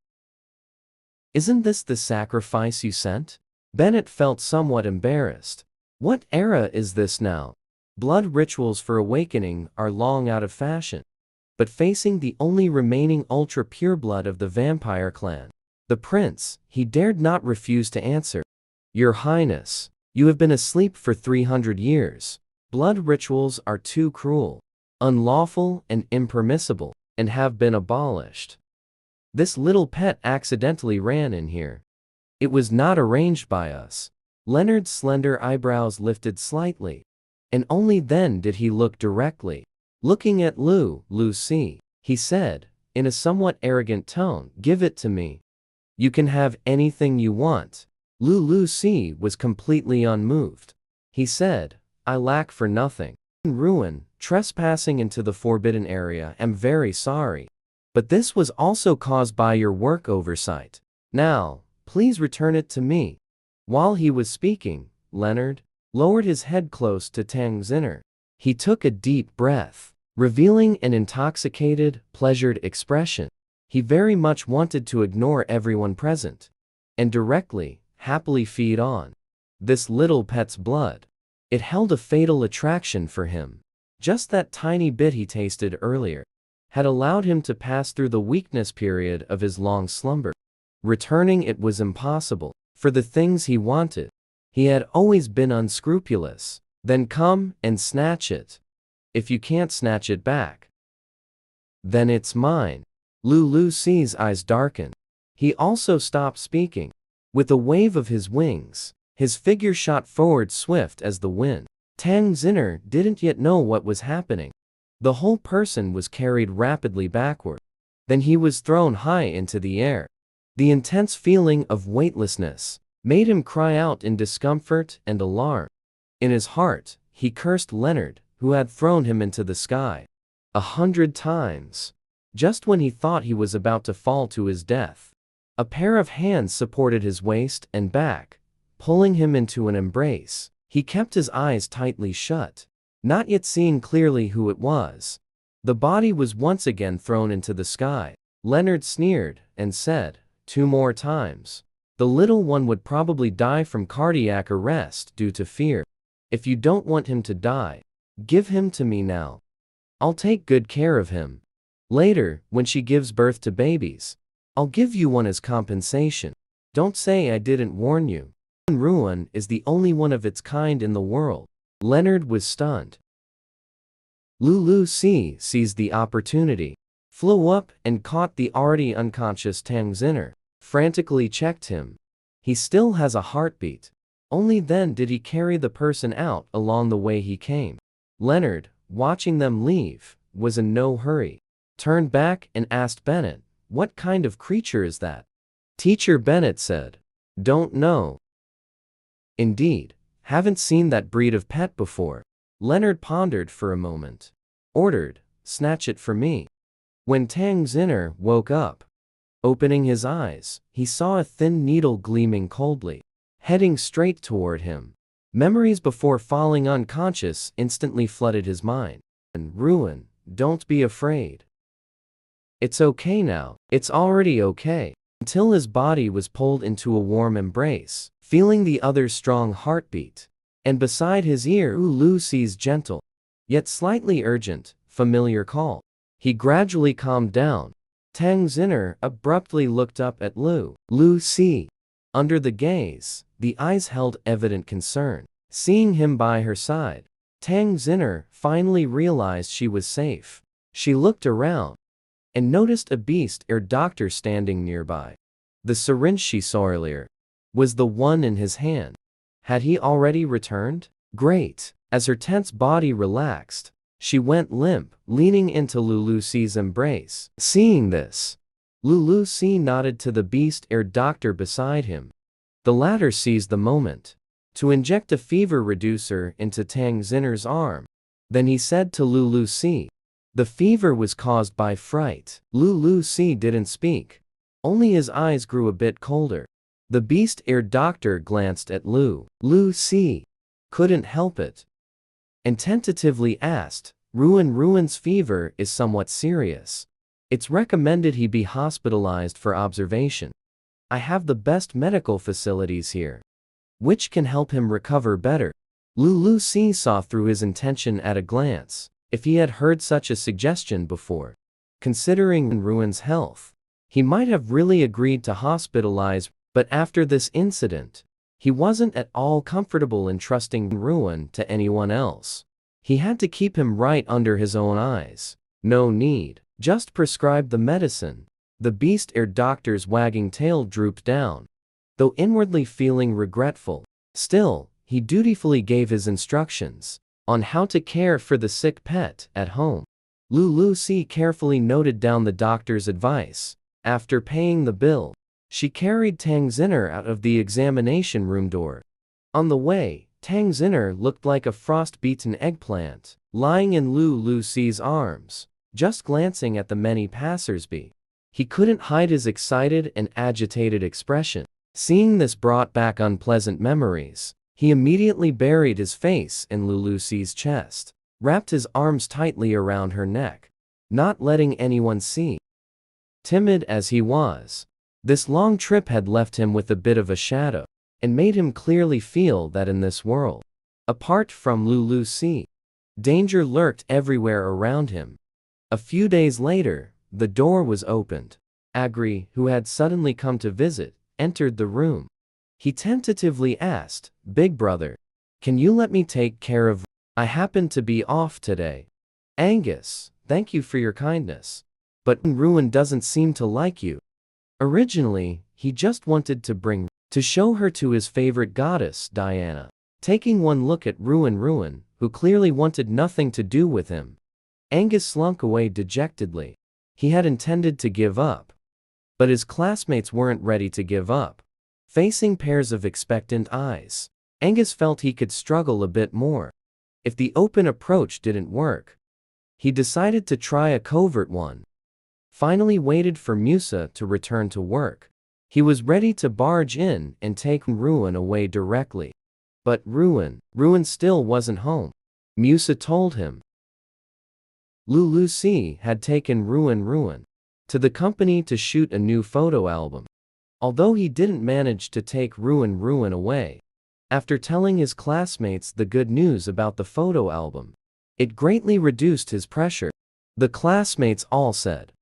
"Isn't this the sacrifice you sent?" Bennett felt somewhat embarrassed. What era is this now? Blood rituals for awakening are long out of fashion. But facing the only remaining ultra-pure blood of the vampire clan, the prince, he dared not refuse to answer. "Your Highness, you have been asleep for 300 years. Blood rituals are too cruel, unlawful and impermissible, and have been abolished. This little pet accidentally ran in here. It was not arranged by us." Leonard's slender eyebrows lifted slightly, and only then did he look directly. Looking at Lulu Xi, he said, in a somewhat arrogant tone, "Give it to me. You can have anything you want." Lulu Xi was completely unmoved. He said, "I lack for nothing. Ruin, trespassing into the forbidden area. Am very sorry. But this was also caused by your work oversight. Now, please return it to me." While he was speaking, Leonard lowered his head close to Tang Zinner. He took a deep breath, revealing an intoxicated, pleasured expression. He very much wanted to ignore everyone present and directly, happily feed on this little pet's blood. It held a fatal attraction for him. Just that tiny bit he tasted earlier had allowed him to pass through the weakness period of his long slumber. Returning it was impossible. For the things he wanted, he had always been unscrupulous. Then come and snatch it. If you can't snatch it back, then it's mine. Lulu Xi's eyes darkened. He also stopped speaking. With a wave of his wings, his figure shot forward swift as the wind. Tang Zinner didn't yet know what was happening. The whole person was carried rapidly backward. Then he was thrown high into the air. The intense feeling of weightlessness made him cry out in discomfort and alarm. In his heart, he cursed Leonard, who had thrown him into the sky 100 times. Just when he thought he was about to fall to his death, a pair of hands supported his waist and back, pulling him into an embrace. He kept his eyes tightly shut, not yet seeing clearly who it was. The body was once again thrown into the sky. Leonard sneered and said, "2 more times. The little one would probably die from cardiac arrest due to fear. If you don't want him to die, give him to me now. I'll take good care of him. Later, when she gives birth to babies, I'll give you one as compensation. Don't say I didn't warn you." Ruin is the only one of its kind in the world. Leonard was stunned. Lulu Xi seized the opportunity, flew up and caught the already unconscious Tang Zinner, frantically checked him. He still has a heartbeat. Only then did he carry the person out along the way he came. Leonard, watching them leave, was in no hurry. Turned back and asked Bennett, "What kind of creature is that?" Teacher Bennett said, "Don't know." Indeed, Haven't seen that breed of pet before. Leonard pondered for a moment. Ordered, snatch it for me. When Tang Zinner woke up, opening his eyes, he saw a thin needle gleaming coldly, heading straight toward him. Memories before falling unconscious instantly flooded his mind. Ruin, don't be afraid. It's okay now, it's already okay. Until his body was pulled into a warm embrace, feeling the other's strong heartbeat. And beside his ear Lucy's gentle, yet slightly urgent, familiar call. He gradually calmed down. Tang Zinner abruptly looked up at Lucy. Under the gaze, the eyes held evident concern. Seeing him by her side, Tang Zinner finally realized she was safe. She looked around and noticed a beast ear doctor standing nearby. The syringe she saw earlier was the one in his hand. Had he already returned? Great. As her tense body relaxed, she went limp, leaning into Lucy's embrace. Seeing this, Lucy nodded to the beast ear doctor beside him. The latter seized the moment to inject a fever reducer into Tang Zinner's arm. Then he said to Lucy, the fever was caused by fright. Lucy didn't speak. Only his eyes grew a bit colder. The beast ear doctor glanced at Lucy. Couldn't help it. And tentatively asked, Ruin's fever is somewhat serious. It's recommended he be hospitalized for observation. I have the best medical facilities here, which can help him recover better. Lucy saw through his intention at a glance. If he had heard such a suggestion before, considering Ruin's health, he might have really agreed to hospitalize, but after this incident, he wasn't at all comfortable entrusting Ruin to anyone else. He had to keep him right under his own eyes. No need. Just prescribe the medicine. The beast ear doctor's wagging tail drooped down, though inwardly feeling regretful. Still, he dutifully gave his instructions on how to care for the sick pet at home. Lucy carefully noted down the doctor's advice. After paying the bill, she carried Tang Zinner out of the examination room door. On the way, Tang Zinner looked like a frost-beaten eggplant, lying in Lucy's arms, just glancing at the many passers-by. He couldn't hide his excited and agitated expression. Seeing this brought back unpleasant memories. He immediately buried his face in Lucy's chest, wrapped his arms tightly around her neck, not letting anyone see. Timid as he was, this long trip had left him with a bit of a shadow, and made him clearly feel that in this world, apart from Lucy, danger lurked everywhere around him. A few days later, the door was opened. Agri, who had suddenly come to visit, entered the room. He tentatively asked, Big brother, can you let me take care of? I happen to be off today. Angus, thank you for your kindness. But Ruin doesn't seem to like you. Originally, he just wanted to show her to his favorite goddess, Diana. Taking one look at Ruin, who clearly wanted nothing to do with him, Angus slunk away dejectedly. He had intended to give up, but his classmates weren't ready to give up. Facing pairs of expectant eyes, Angus felt he could struggle a bit more. If the open approach didn't work, he decided to try a covert one. Finally waited for Musa to return to work. He was ready to barge in and take Ruin away directly. But Ruin still wasn't home. Musa told him Lucy had taken Ruin to the company to shoot a new photo album. Although he didn't manage to take Ruin away, after telling his classmates the good news about the photo album, it greatly reduced his pressure. The classmates all said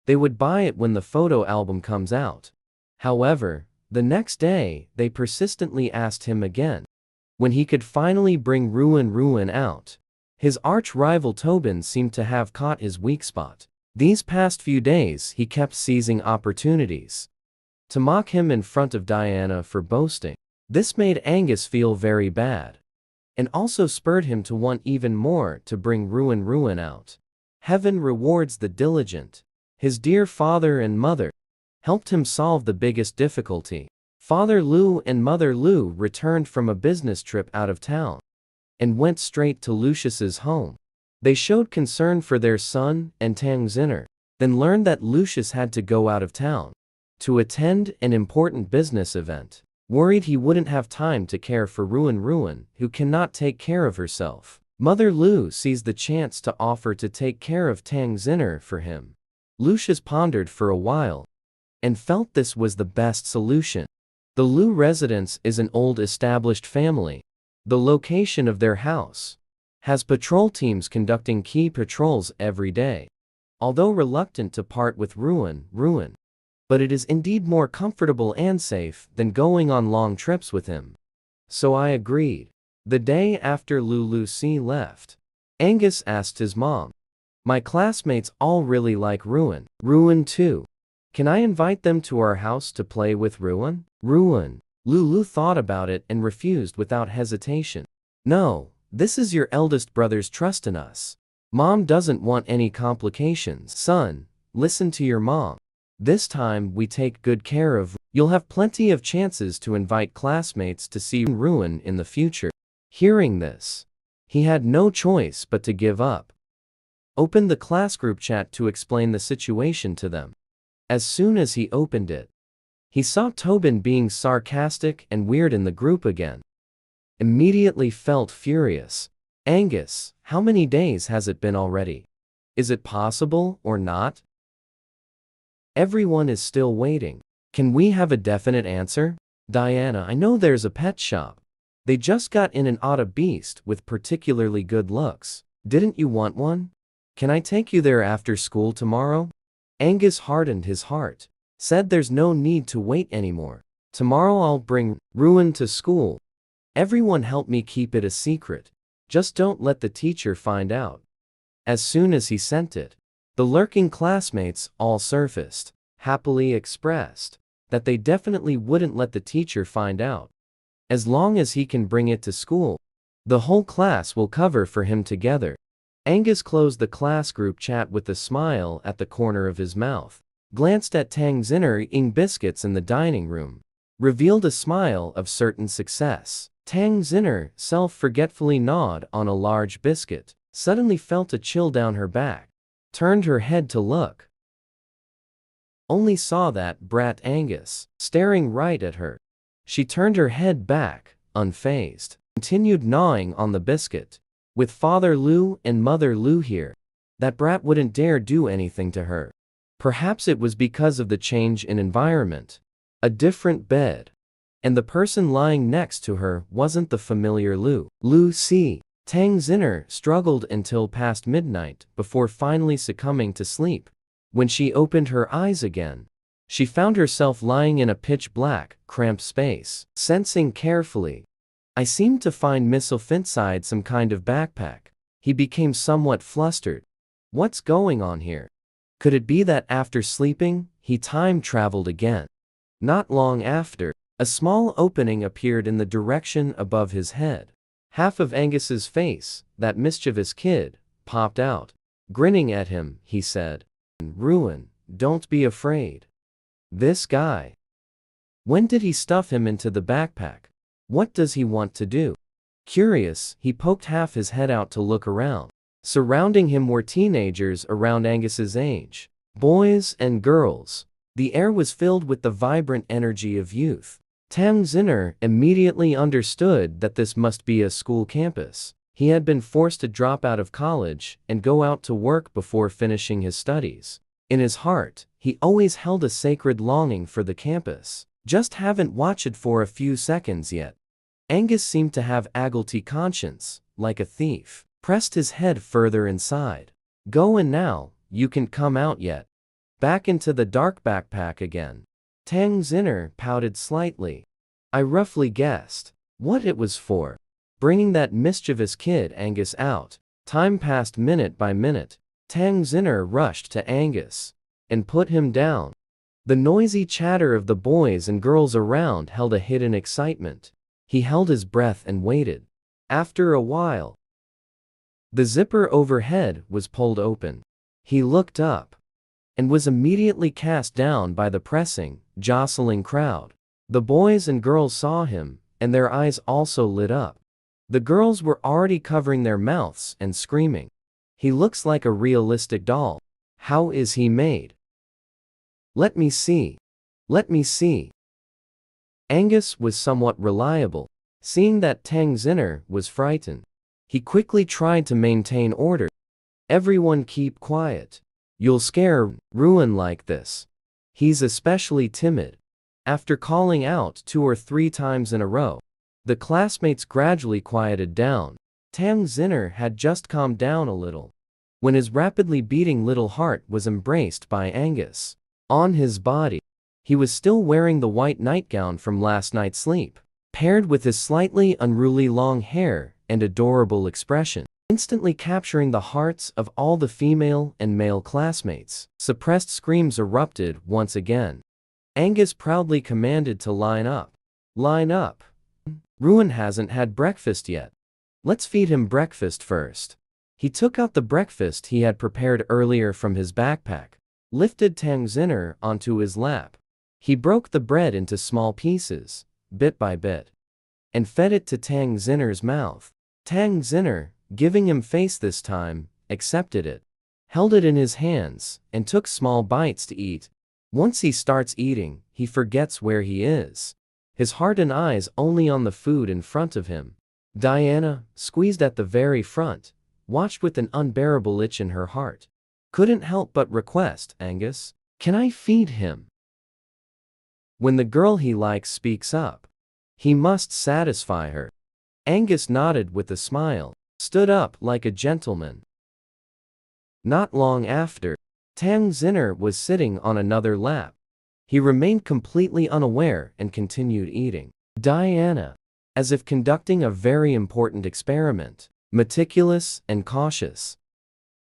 they would buy it when the photo album comes out. However, the next day, they persistently asked him again when he could finally bring Ruin out. His arch-rival Tobin seemed to have caught his weak spot. These past few days he kept seizing opportunities to mock him in front of Diana for boasting. This made Angus feel very bad, and also spurred him to want even more to bring Ruin out. Heaven rewards the diligent. His dear father and mother helped him solve the biggest difficulty. Father Lu and Mother Lu returned from a business trip out of town and went straight to Lucius's home. They showed concern for their son and Tang Zinner, then learned that Lucius had to go out of town to attend an important business event. Worried he wouldn't have time to care for Ruan, who cannot take care of herself. Mother Lu sees the chance to offer to take care of Tang Zinner for him. Lucius pondered for a while and felt this was the best solution. The Lu residence is an old established family. The location of their house has patrol teams conducting key patrols every day. Although reluctant to part with Ruan, but it is indeed more comfortable and safe than going on long trips with him. So I agreed. The day after Lucy left, Angus asked his mom, "My classmates all really like Ruan too. Can I invite them to our house to play with Ruan? Lulu thought about it and refused without hesitation. "No, this is your eldest brother's trust in us. Mom doesn't want any complications. Son, listen to your mom. This time we take good care of. You'll have plenty of chances to invite classmates to see Ruan in the future." Hearing this, he had no choice but to give up. Opened the class group chat to explain the situation to them. As soon as he opened it, he saw Tobin being sarcastic and weird in the group again. Immediately felt furious. "Angus, how many days has it been already? Is it possible or not? Everyone is still waiting. Can we have a definite answer? Diana, I know there's a pet shop. They just got in an odd beast with particularly good looks. Didn't you want one? Can I take you there after school tomorrow?" Angus hardened his heart. Said there's no need to wait anymore. "Tomorrow I'll bring Ruan to school. Everyone help me keep it a secret. Just don't let the teacher find out." As soon as he sent it, the lurking classmates all surfaced, happily expressed that they definitely wouldn't let the teacher find out. As long as he can bring it to school, the whole class will cover for him together. Angus closed the class group chat with a smile at the corner of his mouth, glanced at Tang Zinner eating biscuits in the dining room, revealed a smile of certain success. Tang Zinner self-forgetfully gnawed on a large biscuit, suddenly felt a chill down her back, turned her head to look. Only saw that brat Angus, staring right at her. She turned her head back, unfazed, continued gnawing on the biscuit. With Father Lu and Mother Lu here, that brat wouldn't dare do anything to her. Perhaps it was because of the change in environment. A different bed. And the person lying next to her wasn't the familiar Lucy. Tang Zinner struggled until past midnight before finally succumbing to sleep. When she opened her eyes again, she found herself lying in a pitch-black, cramped space. Sensing carefully, "I seem to find Miss inside some kind of backpack." He became somewhat flustered. What's going on here? Could it be that after sleeping, he time-traveled again? Not long after, a small opening appeared in the direction above his head. Half of Angus's face, that mischievous kid, popped out. Grinning at him, he said, "Ruan, don't be afraid. This guy. When did he stuff him into the backpack? What does he want to do?" Curious, he poked half his head out to look around. Surrounding him were teenagers around Angus's age. Boys and girls. The air was filled with the vibrant energy of youth. Tang Zinner immediately understood that this must be a school campus. He had been forced to drop out of college and go out to work before finishing his studies. In his heart, he always held a sacred longing for the campus. Just haven't watched it for a few seconds yet. Angus seemed to have a guilty conscience, like a thief. Pressed his head further inside. "Go in now, you can't come out yet." Back into the dark backpack again. Tang Zinner pouted slightly. I roughly guessed what it was for. Bringing that mischievous kid Angus out. Time passed minute by minute. Tang Zinner rushed to Angus and put him down. The noisy chatter of the boys and girls around held a hidden excitement. He held his breath and waited. After a while, the zipper overhead was pulled open. He looked up and was immediately cast down by the pressing, jostling crowd. The boys and girls saw him, and their eyes also lit up. The girls were already covering their mouths and screaming. He looks like a realistic doll. How is he made? Let me see. Let me see. Angus was somewhat reliable. Seeing that Tang Zinner was frightened, he quickly tried to maintain order. Everyone keep quiet. You'll scare Ruin like this. He's especially timid. After calling out 2 or 3 times in a row, the classmates gradually quieted down. Tang Zinner had just calmed down a little when his rapidly beating little heart was embraced by Angus. On his body, he was still wearing the white nightgown from last night's sleep, paired with his slightly unruly long hair and adorable expression, instantly capturing the hearts of all the female and male classmates. Suppressed screams erupted once again. Angus proudly commanded to line up. Line up. Ruin hasn't had breakfast yet. Let's feed him breakfast first. He took out the breakfast he had prepared earlier from his backpack, lifted Tang Zinner onto his lap. He broke the bread into small pieces, bit by bit, and fed it to Tang Zinner's mouth. Tang Zinner, giving him face this time, accepted it, held it in his hands, and took small bites to eat. Once he starts eating, he forgets where he is. His heart and eyes only on the food in front of him. Diana, squeezed at the very front, watched with an unbearable itch in her heart. Couldn't help but request, Angus, can I feed him? When the girl he likes speaks up, he must satisfy her. Angus nodded with a smile, stood up like a gentleman. Not long after, Tang Zinner was sitting on another lap. He remained completely unaware and continued eating. Diana, as if conducting a very important experiment, meticulous and cautious.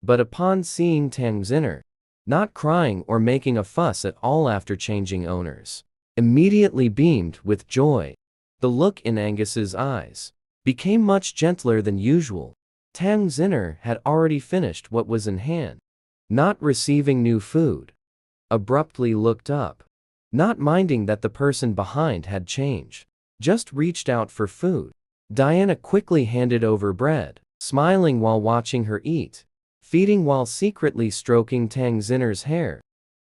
But upon seeing Tang Zinner, not crying or making a fuss at all after changing owners, immediately beamed with joy. The look in Angus's eyes became much gentler than usual. Tang Zinner had already finished what was in hand. Not receiving new food, abruptly looked up, not minding that the person behind had changed, just reached out for food. Diana quickly handed over bread, smiling while watching her eat, feeding while secretly stroking Tang Zinner's hair.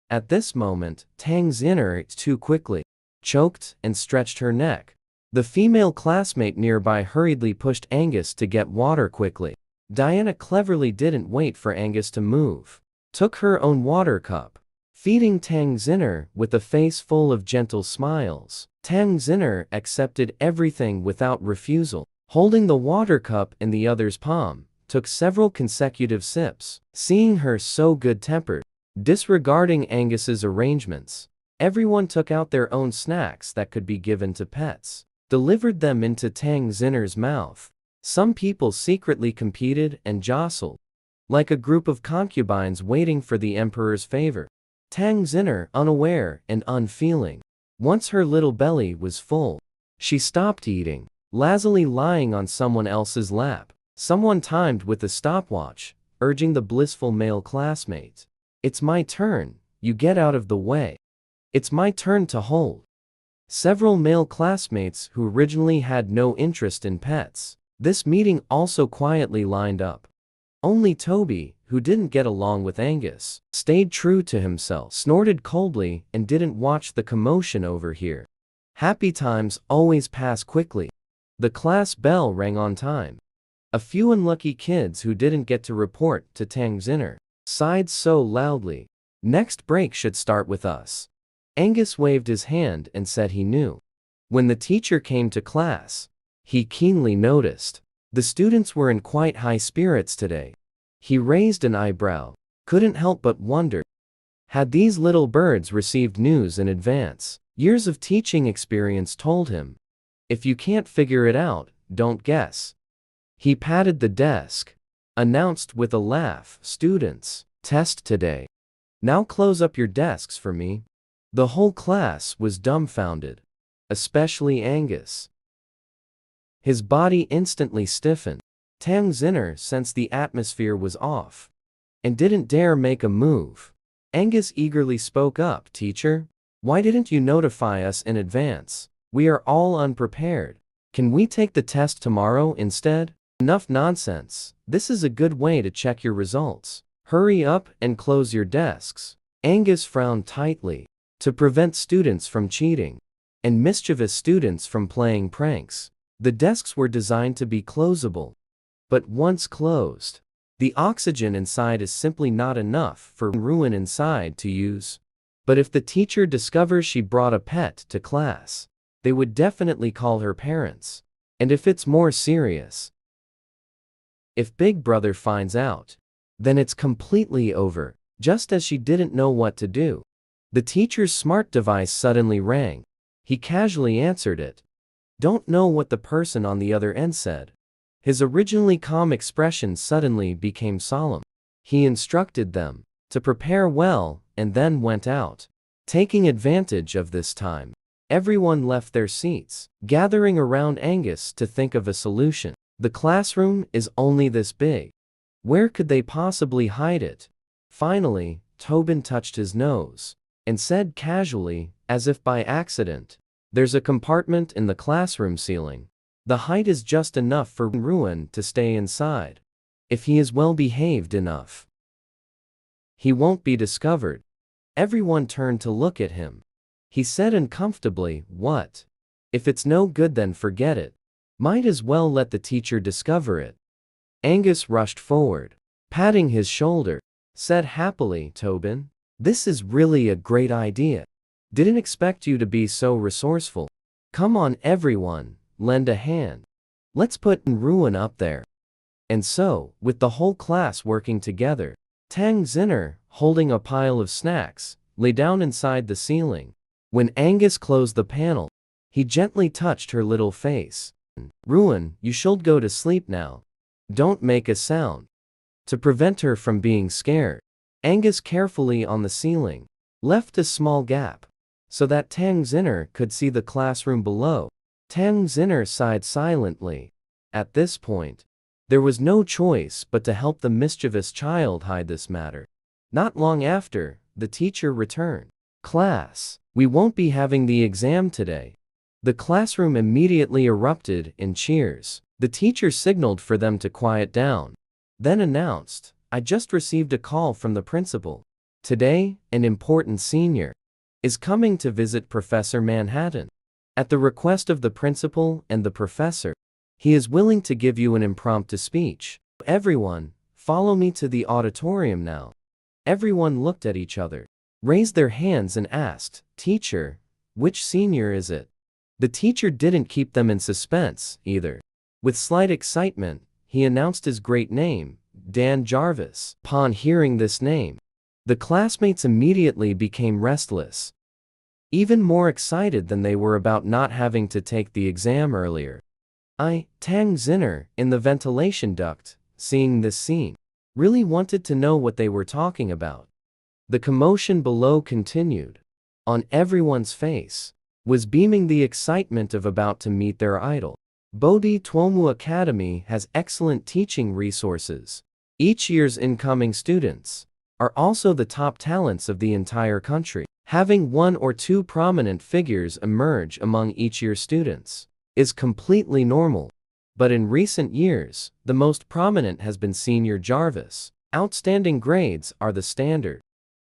At this moment, Tang Zinner ate too quickly, choked and stretched her neck. The female classmate nearby hurriedly pushed Angus to get water quickly. Diana cleverly didn't wait for Angus to move, took her own water cup, feeding Tang Zinner with a face full of gentle smiles. Tang Zinner accepted everything without refusal, holding the water cup in the other's palm, took several consecutive sips. Seeing her so good-tempered, disregarding Angus's arrangements, everyone took out their own snacks that could be given to pets, delivered them into Tang Zinner's mouth. Some people secretly competed and jostled, like a group of concubines waiting for the emperor's favor. Tang Zinner, unaware and unfeeling. Once her little belly was full, she stopped eating, lazily lying on someone else's lap. Someone timed with a stopwatch, urging the blissful male classmate. It's my turn, you get out of the way. It's my turn to hold. Several male classmates who originally had no interest in pets, this meeting also quietly lined up. Only Toby, who didn't get along with Angus, stayed true to himself, snorted coldly, and didn't watch the commotion over here. Happy times always pass quickly. The class bell rang on time. A few unlucky kids who didn't get to report to Tang Zinner sighed so loudly. Next break should start with us. Angus waved his hand and said he knew. When the teacher came to class, he keenly noticed the students were in quite high spirits today. He raised an eyebrow, couldn't help but wonder. Had these little birds received news in advance? Years of teaching experience told him, if you can't figure it out, don't guess. He patted the desk, announced with a laugh, students, test today. Now close up your desks for me. The whole class was dumbfounded, especially Angus. His body instantly stiffened. Tang Zinner sensed the atmosphere was off and didn't dare make a move. Angus eagerly spoke up, teacher, Why didn't you notify us in advance? We are all unprepared. Can we take the test tomorrow instead? Enough nonsense. This is a good way to check your results. Hurry up and close your desks. Angus frowned tightly. To prevent students from cheating and mischievous students from playing pranks, the desks were designed to be closable. But once closed, the oxygen inside is simply not enough for Ruin inside to use. But if the teacher discovers she brought a pet to class, they would definitely call her parents. And if it's more serious, if Big Brother finds out, then it's completely over. Just as she didn't know what to do, the teacher's smart device suddenly rang. He casually answered it. Don't know what the person on the other end said. His originally calm expression suddenly became solemn. He instructed them to prepare well and then went out. Taking advantage of this time, everyone left their seats, gathering around Angus to think of a solution. The classroom is only this big. Where could they possibly hide it? Finally, Tobin touched his nose and said casually, as if by accident, there's a compartment in the classroom ceiling. The height is just enough for Ruin to stay inside. If he is well behaved enough, he won't be discovered. Everyone turned to look at him. He said uncomfortably, what? If it's no good, then forget it. Might as well let the teacher discover it. Angus rushed forward, patting his shoulder, said happily, Tobin, this is really a great idea. Didn't expect you to be so resourceful. Come on everyone, lend a hand. Let's put Ruin up there. And so, with the whole class working together, Tang Zinner, holding a pile of snacks, lay down inside the ceiling. When Angus closed the panel, he gently touched her little face. Ruin, you should go to sleep now. Don't make a sound. To prevent her from being scared, Angus carefully on the ceiling left a small gap so that Tang Zinner could see the classroom below. Tang Zinner sighed silently. At this point, there was no choice but to help the mischievous child hide this matter. Not long after, the teacher returned. Class, we won't be having the exam today. The classroom immediately erupted in cheers. The teacher signaled for them to quiet down, then announced, I just received a call from the principal. Today, an important senior is coming to visit Professor Manhattan. At the request of the principal and the professor, he is willing to give you an impromptu speech. Everyone, follow me to the auditorium now. Everyone looked at each other, raised their hands and asked, Teacher, which senior is it? The teacher didn't keep them in suspense, either. With slight excitement, he announced his great name, Dan Jarvis. Upon hearing this name, the classmates immediately became restless, even more excited than they were about not having to take the exam earlier. Tang Zinner, in the ventilation duct, seeing this scene, really wanted to know what they were talking about. The commotion below continued. On everyone's face was beaming the excitement of about to meet their idol. Bodhi Tuomu Academy has excellent teaching resources. Each year's incoming students are also the top talents of the entire country. Having one or two prominent figures emerge among each year's students is completely normal. But in recent years, the most prominent has been Senior Jarvis. Outstanding grades are the standard.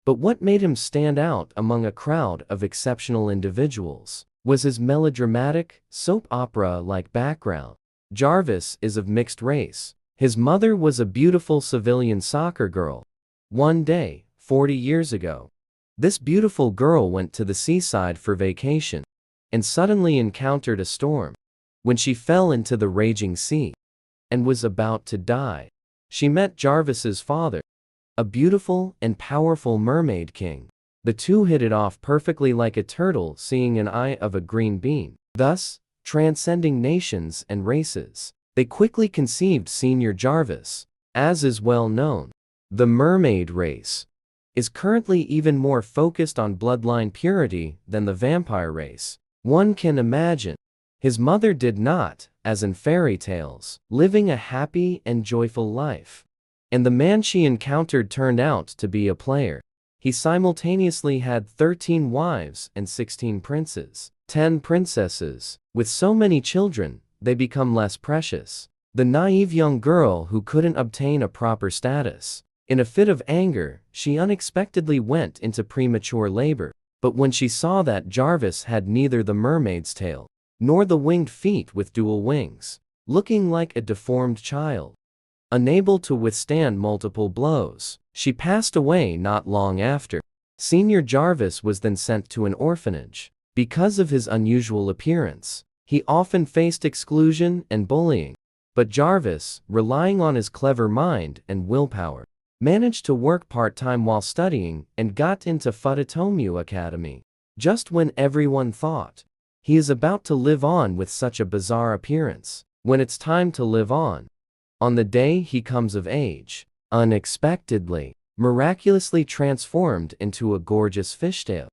But what made him stand out among a crowd of exceptional individuals was his melodramatic, soap opera-like background. Jarvis is of mixed race. His mother was a beautiful civilian soccer girl. One day, 40 years ago, this beautiful girl went to the seaside for vacation and suddenly encountered a storm. When she fell into the raging sea and was about to die, she met Jarvis's father, a beautiful and powerful mermaid king. The two hit it off perfectly like a turtle seeing an eye of a green bean, thus transcending nations and races. They quickly conceived Senior Jarvis. As is well known, the mermaid race is currently even more focused on bloodline purity than the vampire race. One can imagine his mother did not, as in fairy tales, living a happy and joyful life. And the man she encountered turned out to be a player. He simultaneously had 13 wives and 16 princes, 10 princesses. With so many children, they become less precious. The naive young girl who couldn't obtain a proper status. In a fit of anger, she unexpectedly went into premature labor. But when she saw that Jarvis had neither the mermaid's tail, nor the winged feet with dual wings, looking like a deformed child, unable to withstand multiple blows, she passed away not long after. Senior Jarvis was then sent to an orphanage. Because of his unusual appearance, he often faced exclusion and bullying. But Jarvis, relying on his clever mind and willpower, managed to work part-time while studying and got into Futatomu Academy. Just when everyone thought he is about to live on with such a bizarre appearance, when it's time to live on the day he comes of age, unexpectedly, miraculously transformed into a gorgeous fishtail.